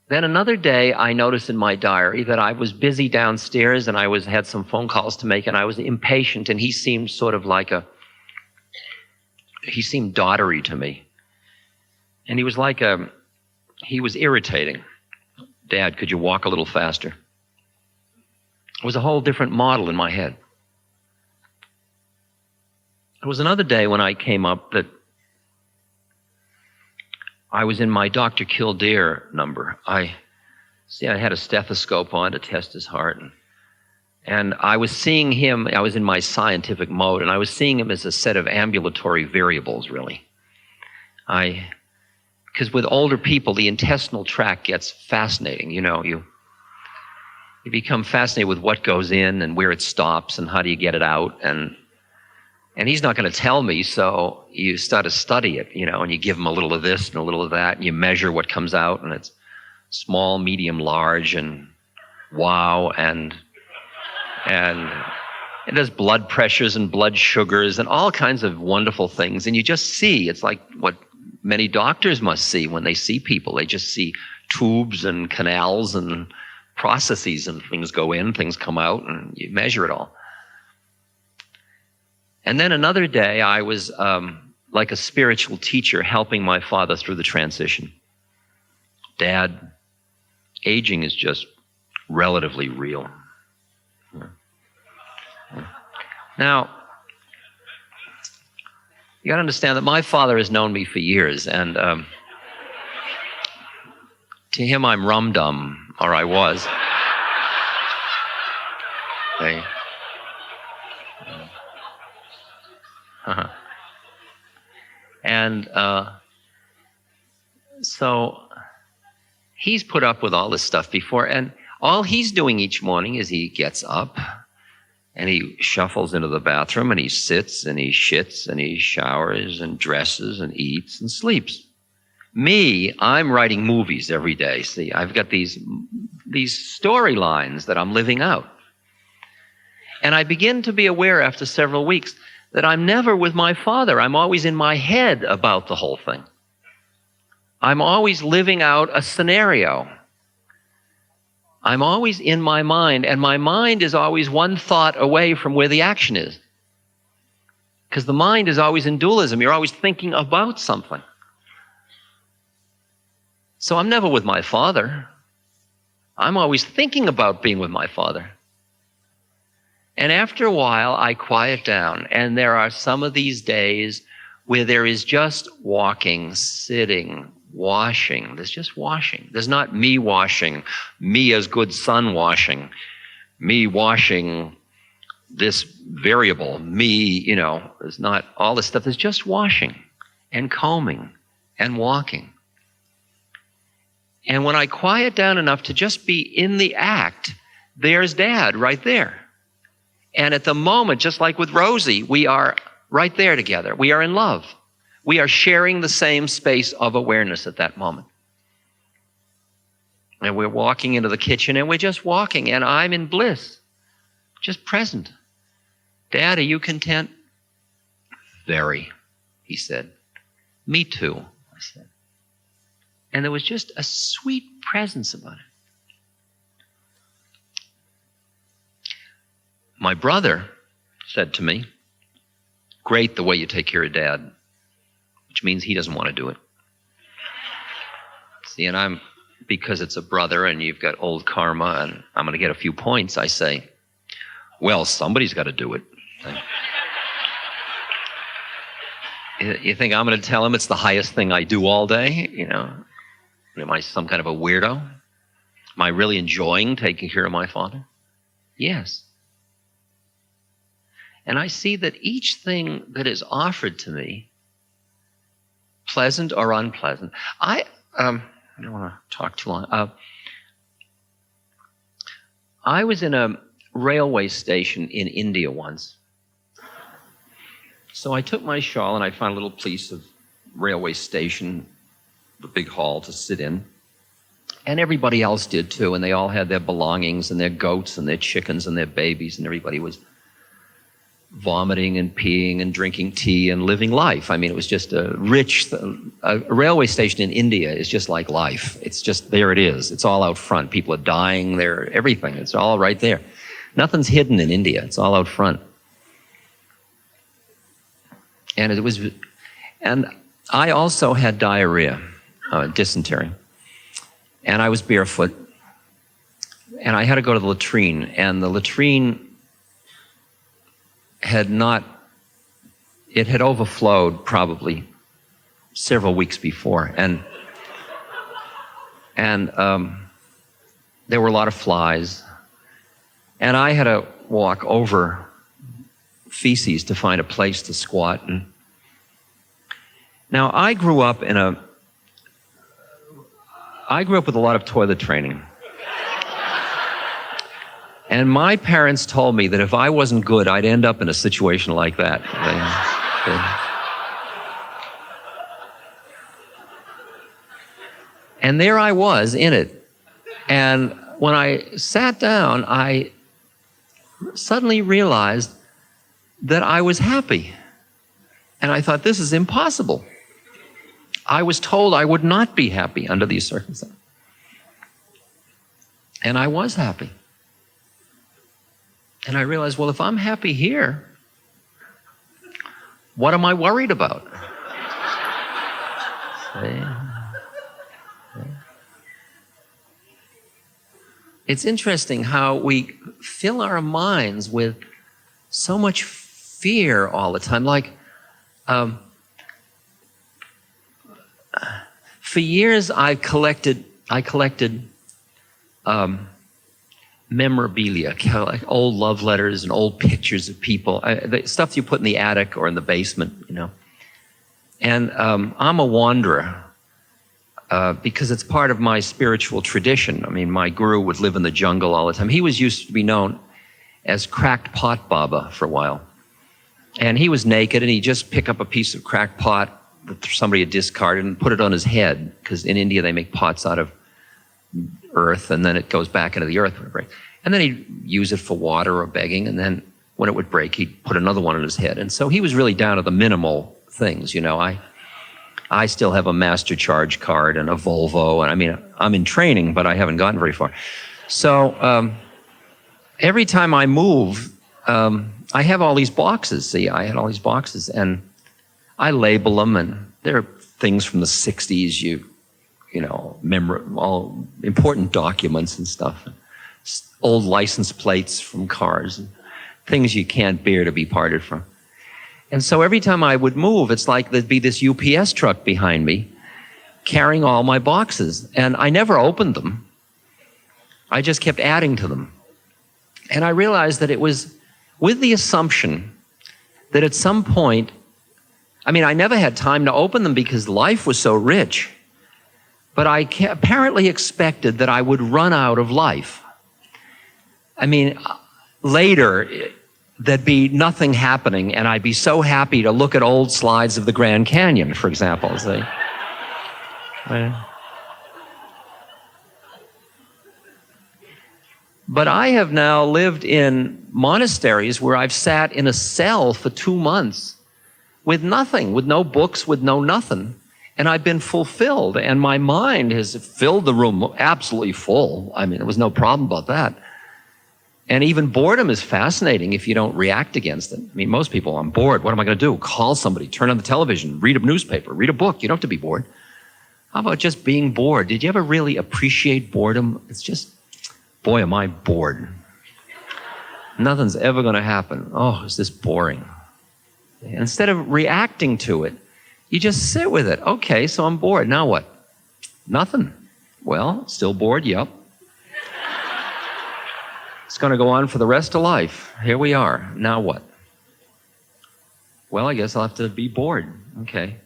Then another day, I noticed in my diary that I was busy downstairs and I had some phone calls to make and I was impatient and he seemed sort of he seemed daughtery to me. And he was irritating. Dad, could you walk a little faster? It was a whole different model in my head. There was another day when I came up that I was in my Dr. Kildare number. I had a stethoscope on to test his heart. And I was seeing him, I was in my scientific mode, and I was seeing him as a set of ambulatory variables, really. Because with older people, the intestinal tract gets fascinating. You become fascinated with what goes in and where it stops and how do you get it out. And he's not going to tell me, so you start to study it, and you give him a little of this and a little of that, and you measure what comes out, and it's small, medium, large, and wow, and it does blood pressures and blood sugars and all kinds of wonderful things. And you just see, it's like what many doctors must see when they see people. They just see tubes and canals and processes, and things go in, things come out, and you measure it all. And then another day, I was like a spiritual teacher helping my father through the transition. Dad, aging is just relatively real. Now, you got to understand that my father has known me for years, and to him, I'm rum-dum, or I was. Hey. And so he's put up with all this stuff before, and all he's doing each morning is he gets up and he shuffles into the bathroom and he sits and he shits and he showers and dresses and eats and sleeps. Me, I'm writing movies every day. See, I've got these storylines that I'm living out. And I begin to be aware after several weeks that I'm never with my father. I'm always in my head about the whole thing. I'm always living out a scenario. I'm always in my mind, and my mind is always one thought away from where the action is. Because the mind is always in dualism. You're always thinking about something. So I'm never with my father. I'm always thinking about being with my father. And after a while, I quiet down, and there are some of these days where there is just walking, sitting, washing. There's just washing. There's not me washing, me as good son washing, me washing this variable, me, there's not all this stuff. There's just washing and combing and walking. And when I quiet down enough to just be in the act, there's Dad right there. And at the moment, just like with Rosie, we are right there together. We are in love. We are sharing the same space of awareness at that moment. And we're walking into the kitchen and we're just walking, and I'm in bliss, just present. Dad, are you content? Very, he said. Me too, I said. And there was just a sweet presence about it. My brother said to me, great the way you take care of Dad, which means he doesn't want to do it. See, and because it's a brother and you've got old karma and I'm going to get a few points, I say, well, somebody's got to do it. You think I'm going to tell him it's the highest thing I do all day? Am I some kind of a weirdo? Am I really enjoying taking care of my father? Yes. And I see that each thing that is offered to me, pleasant or unpleasant, I don't want to talk too long. I was in a railway station in India once. So I took my shawl and I found a little piece of railway station, the big hall to sit in. And everybody else did too, and they all had their belongings and their goats and their chickens and their babies, and everybody was vomiting and peeing and drinking tea and living life. I mean, it was just a railway station in India is just like life. It's just, there it is. It's all out front. People are dying there, everything. It's all right there. Nothing's hidden in India. It's all out front. And I also had diarrhea, dysentery. And I was barefoot. And I had to go to the latrine. And the latrine had overflowed probably several weeks before. And there were a lot of flies. And I had to walk over feces to find a place to squat. And now I grew up with a lot of toilet training. And my parents told me that if I wasn't good, I'd end up in a situation like that. And there I was in it. And when I sat down, I suddenly realized that I was happy. And I thought, this is impossible. I was told I would not be happy under these circumstances. And I was happy. And I realized, well, if I'm happy here, what am I worried about? It's interesting how we fill our minds with so much fear all the time. Like, for years I collected memorabilia, like old love letters and old pictures of people, the stuff you put in the attic or in the basement, And I'm a wanderer because it's part of my spiritual tradition. I mean, my guru would live in the jungle all the time. He used to be known as Cracked Pot Baba for a while. And he was naked, and he'd just pick up a piece of cracked pot that somebody had discarded and put it on his head, because in India they make pots out of earth, and then it goes back into the earth when it breaks. And then he'd use it for water or begging, and then when it would break, he'd put another one on his head. And so he was really down to the minimal things, I still have a Master Charge card and a Volvo, and I mean, I'm in training, but I haven't gotten very far. So every time I move, I have all these boxes. See, I had all these boxes, and I label them, and they're things from the 60s, all important documents and stuff, old license plates from cars, and things you can't bear to be parted from. And so every time I would move, it's like there'd be this UPS truck behind me carrying all my boxes, and I never opened them. I just kept adding to them. And I realized that it was with the assumption that at some point, I mean, I never had time to open them because life was so rich, but I apparently expected that I would run out of life. I mean, later, there'd be nothing happening, and I'd be so happy to look at old slides of the Grand Canyon, for example. See? But I have now lived in monasteries where I've sat in a cell for 2 months with nothing, with no books, with no nothing. And I've been fulfilled, and my mind has filled the room absolutely full. I mean, there was no problem about that. And even boredom is fascinating if you don't react against it. I mean, most people, I'm bored. What am I going to do? Call somebody, turn on the television, read a newspaper, read a book. You don't have to be bored. How about just being bored? Did you ever really appreciate boredom? It's just, boy, am I bored. Nothing's ever going to happen. Oh, is this boring? Instead of reacting to it, you just sit with it. Okay, so I'm bored. Now what? Nothing. Well, still bored? Yep. It's going to go on for the rest of life. Here we are. Now what? Well, I guess I'll have to be bored. Okay.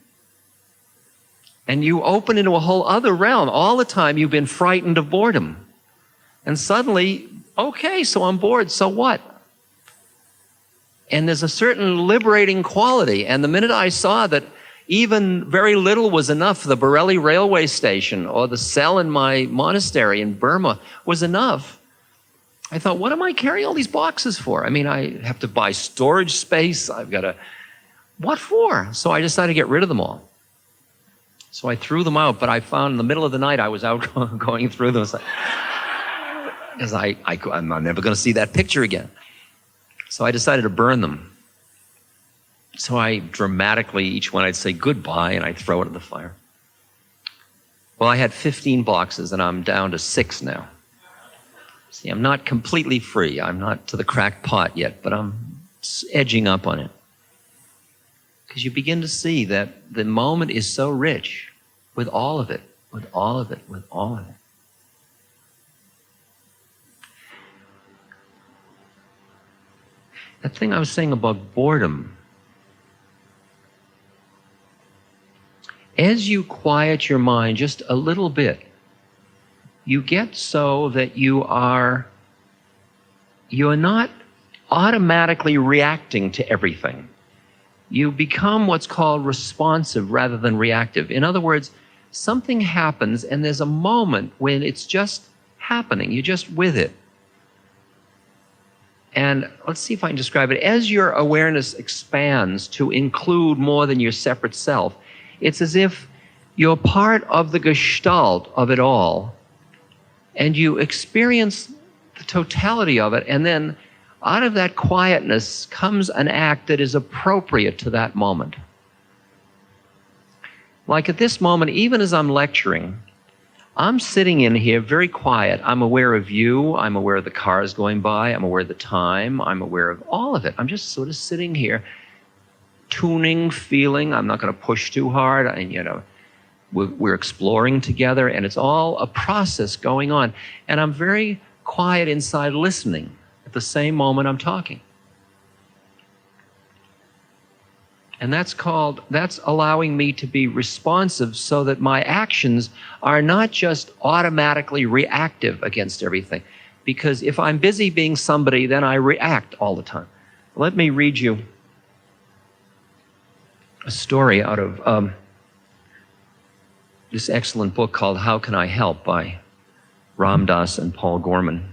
And you open into a whole other realm. All the time you've been frightened of boredom. And suddenly, okay, so I'm bored. So what? And there's a certain liberating quality. And the minute I saw that even very little was enough, the Bareilly railway station or the cell in my monastery in Burma was enough, I thought, what am I carrying all these boxes for? I mean, I have to buy storage space. I've got to, what for? So I decided to get rid of them all. So I threw them out, but I found in the middle of the night I was out going through them. Because I'm never going to see that picture again. So I decided to burn them. So I dramatically, each one I'd say goodbye, and I'd throw it in the fire. Well, I had 15 boxes, and I'm down to 6 now. See, I'm not completely free. I'm not to the cracked pot yet, but I'm edging up on it. Because you begin to see that the moment is so rich with all of it, with all of it, with all of it. That thing I was saying about boredom, as you quiet your mind just a little bit, you get so that you're not automatically reacting to everything. You become what's called responsive rather than reactive. In other words, something happens and there's a moment when it's just happening. You're just with it. And let's see if I can describe it. As your awareness expands to include more than your separate self, it's as if you're part of the gestalt of it all, and you experience the totality of it, and then out of that quietness comes an act that is appropriate to that moment. Like at this moment, even as I'm lecturing, I'm sitting in here very quiet. I'm aware of you. I'm aware of the cars going by. I'm aware of the time. I'm aware of all of it. I'm just sort of sitting here, tuning, feeling. I'm not going to push too hard. We're exploring together, and it's all a process going on. And I'm very quiet inside listening at the same moment I'm talking. And that's allowing me to be responsive so that my actions are not just automatically reactive against everything. Because if I'm busy being somebody, then I react all the time. Let me read you a story out of this excellent book called How Can I Help by Ram Dass and Paul Gorman.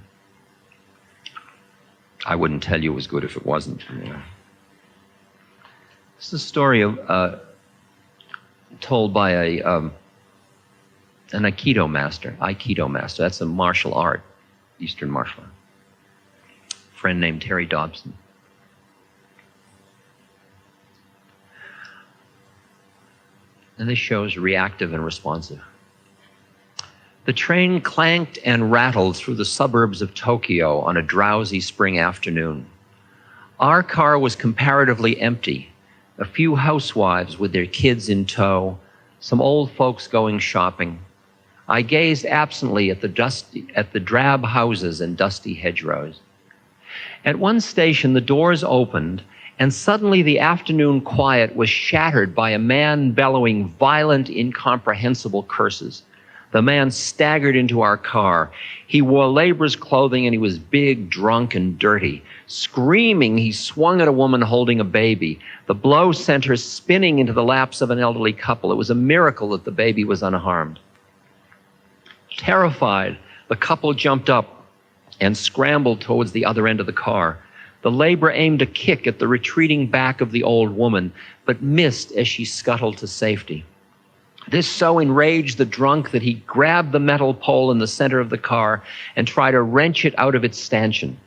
I wouldn't tell you it was good if it wasn't. This is a story told by an Aikido master. That's a martial art, Eastern martial art. A friend named Terry Dobson. And this shows reactive and responsive. The train clanked and rattled through the suburbs of Tokyo on a drowsy spring afternoon. Our car was comparatively empty. A few housewives with their kids in tow, some old folks going shopping. I gazed absently at the drab houses and dusty hedgerows. At one station, the doors opened, and suddenly the afternoon quiet was shattered by a man bellowing violent, incomprehensible curses. The man staggered into our car. He wore laborer's clothing, and he was big, drunk, and dirty. Screaming, he swung at a woman holding a baby. The blow sent her spinning into the laps of an elderly couple. It was a miracle that the baby was unharmed. Terrified, the couple jumped up and scrambled towards the other end of the car. The laborer aimed a kick at the retreating back of the old woman, but missed as she scuttled to safety. This so enraged the drunk that he grabbed the metal pole in the center of the car and tried to wrench it out of its stanchion.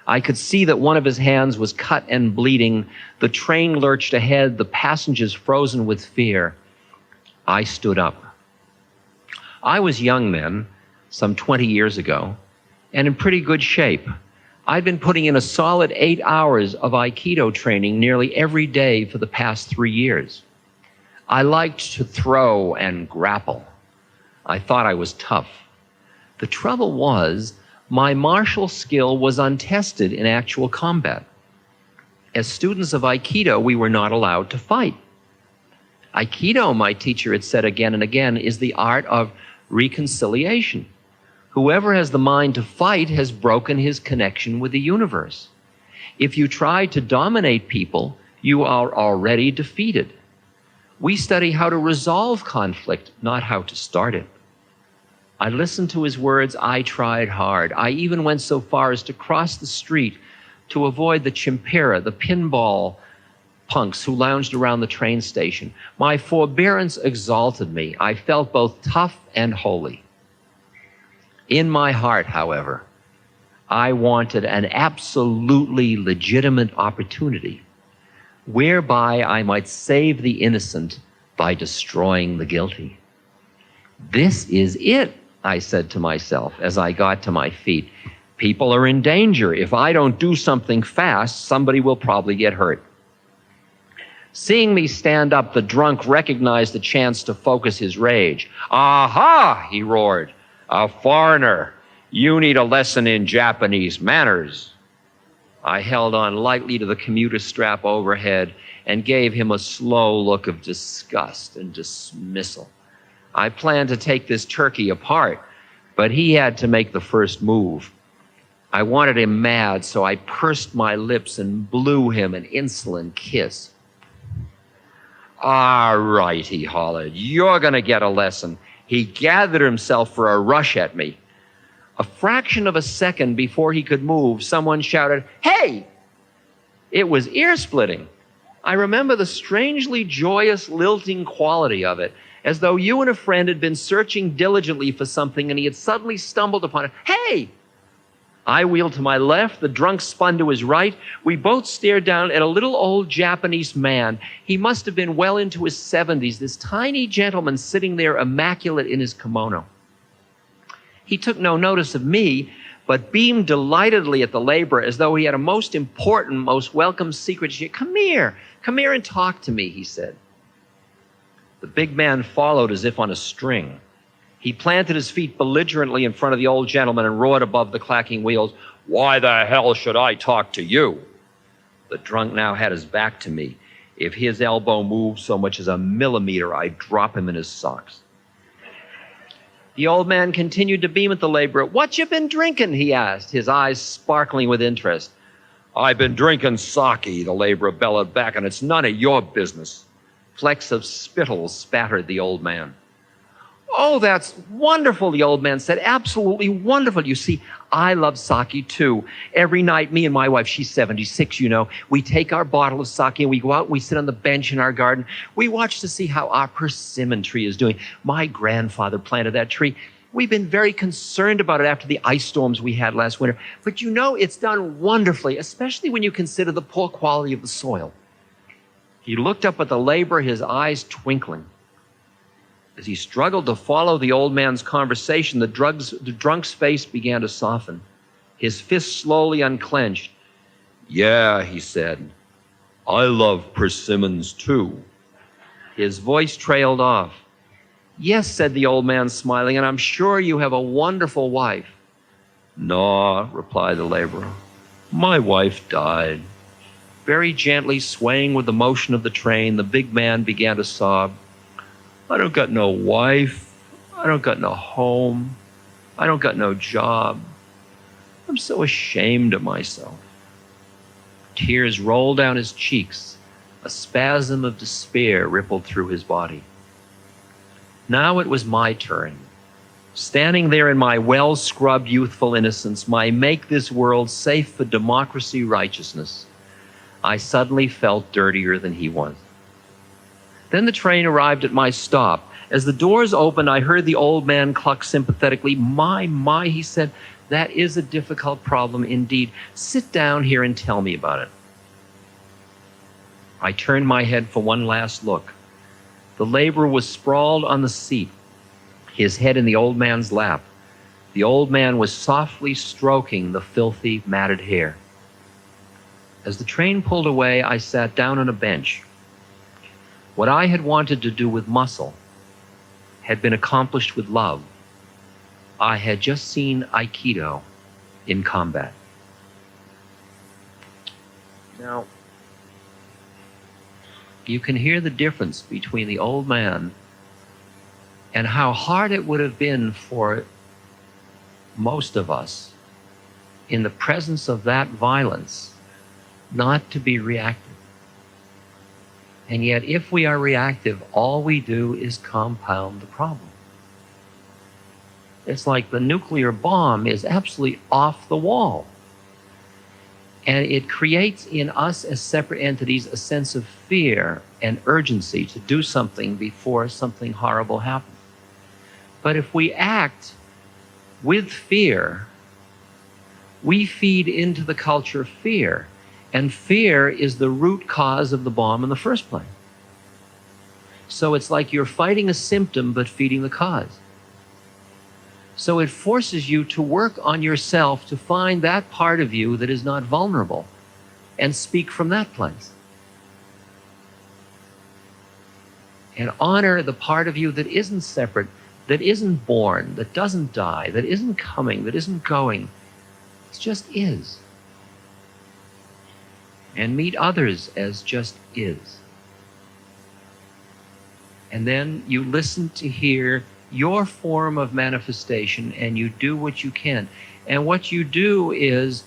I could see that one of his hands was cut and bleeding. The train lurched ahead, the passengers frozen with fear. I stood up. I was young then, some 20 years ago, and in pretty good shape. I'd been putting in a solid 8 hours of Aikido training nearly every day for the past 3 years. I liked to throw and grapple. I thought I was tough. The trouble was, my martial skill was untested in actual combat. As students of Aikido, we were not allowed to fight. Aikido, my teacher had said again and again, is the art of reconciliation. Whoever has the mind to fight has broken his connection with the universe. If you try to dominate people, you are already defeated. We study how to resolve conflict, not how to start it. I listened to his words. I tried hard. I even went so far as to cross the street to avoid the chimpera, the pinball punks who lounged around the train station. My forbearance exalted me. I felt both tough and holy. In my heart, however, I wanted an absolutely legitimate opportunity whereby I might save the innocent by destroying the guilty. This is it, I said to myself as I got to my feet. People are in danger. If I don't do something fast, somebody will probably get hurt. Seeing me stand up, the drunk recognized the chance to focus his rage. Aha, he roared. A foreigner. You need a lesson in Japanese manners. I held on lightly to the commuter strap overhead and gave him a slow look of disgust and dismissal. I planned to take this turkey apart, but he had to make the first move. I wanted him mad, so I pursed my lips and blew him an insolent kiss. All right, he hollered, you're going to get a lesson. He gathered himself for a rush at me. A fraction of a second before he could move, someone shouted, "Hey!" It was ear-splitting. I remember the strangely joyous, lilting quality of it, as though you and a friend had been searching diligently for something and he had suddenly stumbled upon it. Hey! I wheeled to my left, the drunk spun to his right. We both stared down at a little old Japanese man. He must have been well into his 70s, this tiny gentleman sitting there immaculate in his kimono. He took no notice of me, but beamed delightedly at the laborer as though he had a most important, most welcome secret. Come here and talk to me, he said. The big man followed as if on a string. He planted his feet belligerently in front of the old gentleman and roared above the clacking wheels, "Why the hell should I talk to you?" The drunk now had his back to me. If his elbow moved so much as a millimeter, I'd drop him in his socks. The old man continued to beam at the laborer. "What you been drinking?" he asked, his eyes sparkling with interest. "I've been drinking sake," the laborer bellowed back, "and it's none of your business." Flecks of spittle spattered the old man. "Oh, that's wonderful," the old man said. "Absolutely wonderful. You see, I love sake too. Every night, me and my wife, she's 76, you know, we take our bottle of sake and we go out and we sit on the bench in our garden. We watch to see how our persimmon tree is doing. My grandfather planted that tree. We've been very concerned about it after the ice storms we had last winter. But you know, it's done wonderfully, especially when you consider the poor quality of the soil." He looked up at the laborer, his eyes twinkling. As he struggled to follow the old man's conversation, the drunk's face began to soften. His fist slowly unclenched. "Yeah," he said, "I love persimmons too." His voice trailed off. "Yes," said the old man, smiling, "and I'm sure you have a wonderful wife." "No," replied the laborer. "My wife died." Very gently, swaying with the motion of the train, the big man began to sob. "I don't got no wife. I don't got no home. I don't got no job. I'm so ashamed of myself." Tears rolled down his cheeks. A spasm of despair rippled through his body. Now it was my turn. Standing there in my well-scrubbed youthful innocence, my make this world safe for democracy righteousness, I suddenly felt dirtier than he was. Then the train arrived at my stop. As the doors opened, I heard the old man cluck sympathetically. My, he said, that is a difficult problem indeed. Sit down here and tell me about it. I turned my head for one last look. The laborer was sprawled on the seat, his head in the old man's lap. The old man was softly stroking the filthy, matted hair. As the train pulled away, I sat down on a bench. What I had wanted to do with muscle had been accomplished with love. I had just seen Aikido in combat. Now, you can hear the difference between the old man and how hard it would have been for most of us in the presence of that violence not to be reactive. And yet, if we are reactive, all we do is compound the problem. It's like the nuclear bomb is absolutely off the wall. And it creates in us as separate entities a sense of fear and urgency to do something before something horrible happens. But if we act with fear, we feed into the culture of fear. And fear is the root cause of the bomb in the first place. So it's like you're fighting a symptom but feeding the cause. So it forces you to work on yourself to find that part of you that is not vulnerable and speak from that place. And honor the part of you that isn't separate, that isn't born, that doesn't die, that isn't coming, that isn't going. It just is. And meet others as just is. And then you listen to hear your form of manifestation and you do what you can. And what you do is,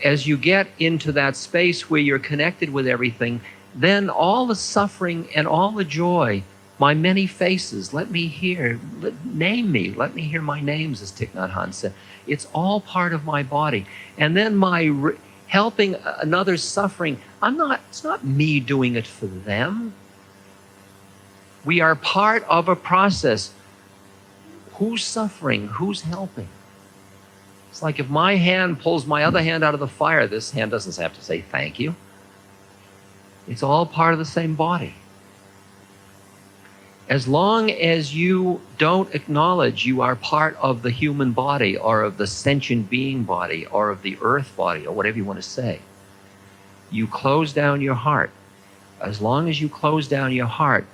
as you get into that space where you're connected with everything, then all the suffering and all the joy, my many faces, let me hear, name me, let me hear my names, as Thich Nhat Hanh said. It's all part of my body. And then my helping another's suffering, it's not me doing it for them. We are part of a process. Who's suffering? Who's helping? It's like if my hand pulls my other hand out of the fire, this hand doesn't have to say thank you. It's all part of the same body. As long as you don't acknowledge you are part of the human body or of the sentient being body or of the earth body or whatever you want to say, you close down your heart. As long as you close down your heart,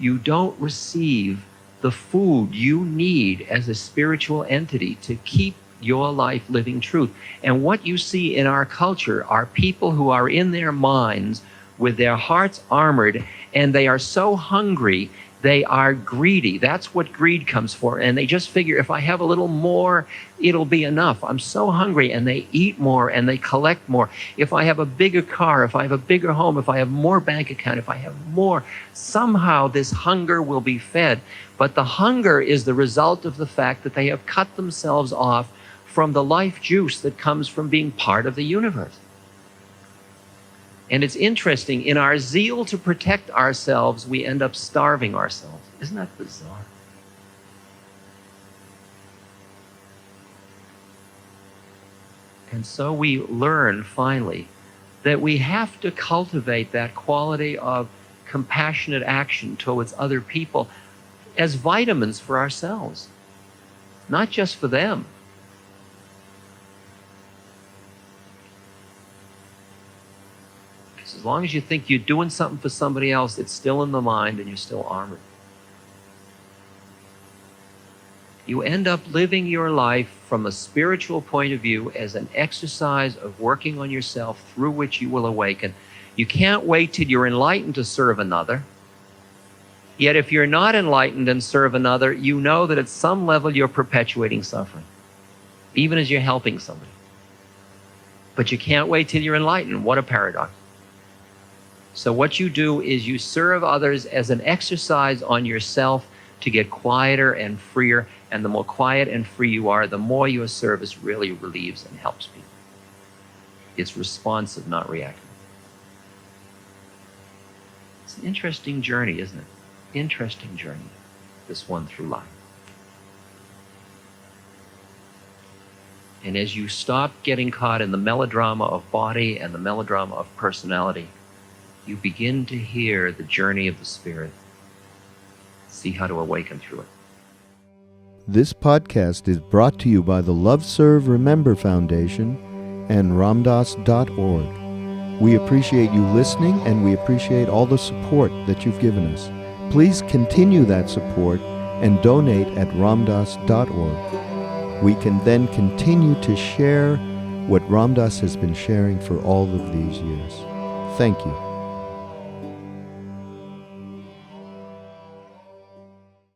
you don't receive the food you need as a spiritual entity to keep your life living truth. And what you see in our culture are people who are in their minds with their hearts armored, and they are so hungry, they are greedy. That's what greed comes for. And they just figure, if I have a little more, it'll be enough. I'm so hungry, and they eat more and they collect more. If I have a bigger car, if I have a bigger home, if I have more bank account, if I have more, somehow this hunger will be fed. But the hunger is the result of the fact that they have cut themselves off from the life juice that comes from being part of the universe. And it's interesting, in our zeal to protect ourselves, we end up starving ourselves. Isn't that bizarre? And so we learn, finally, that we have to cultivate that quality of compassionate action towards other people as vitamins for ourselves, not just for them. As long as you think you're doing something for somebody else, it's still in the mind and you're still armored. You end up living your life from a spiritual point of view as an exercise of working on yourself through which you will awaken. You can't wait till you're enlightened to serve another. Yet if you're not enlightened and serve another, you know that at some level you're perpetuating suffering, even as you're helping somebody. But you can't wait till you're enlightened. What a paradox. So what you do is you serve others as an exercise on yourself to get quieter and freer. And the more quiet and free you are, the more your service really relieves and helps people. It's responsive, not reactive. It's an interesting journey, isn't it? Interesting journey, this one through life. And as you stop getting caught in the melodrama of body and the melodrama of personality, you begin to hear the journey of the spirit. See how to awaken through it. This podcast is brought to you by the Love Serve Remember Foundation and ramdas.org. We appreciate you listening, and we appreciate all the support that you've given us. Please continue that support and donate at ramdas.org. We can then continue to share what Ram Dass has been sharing for all of these years. Thank you.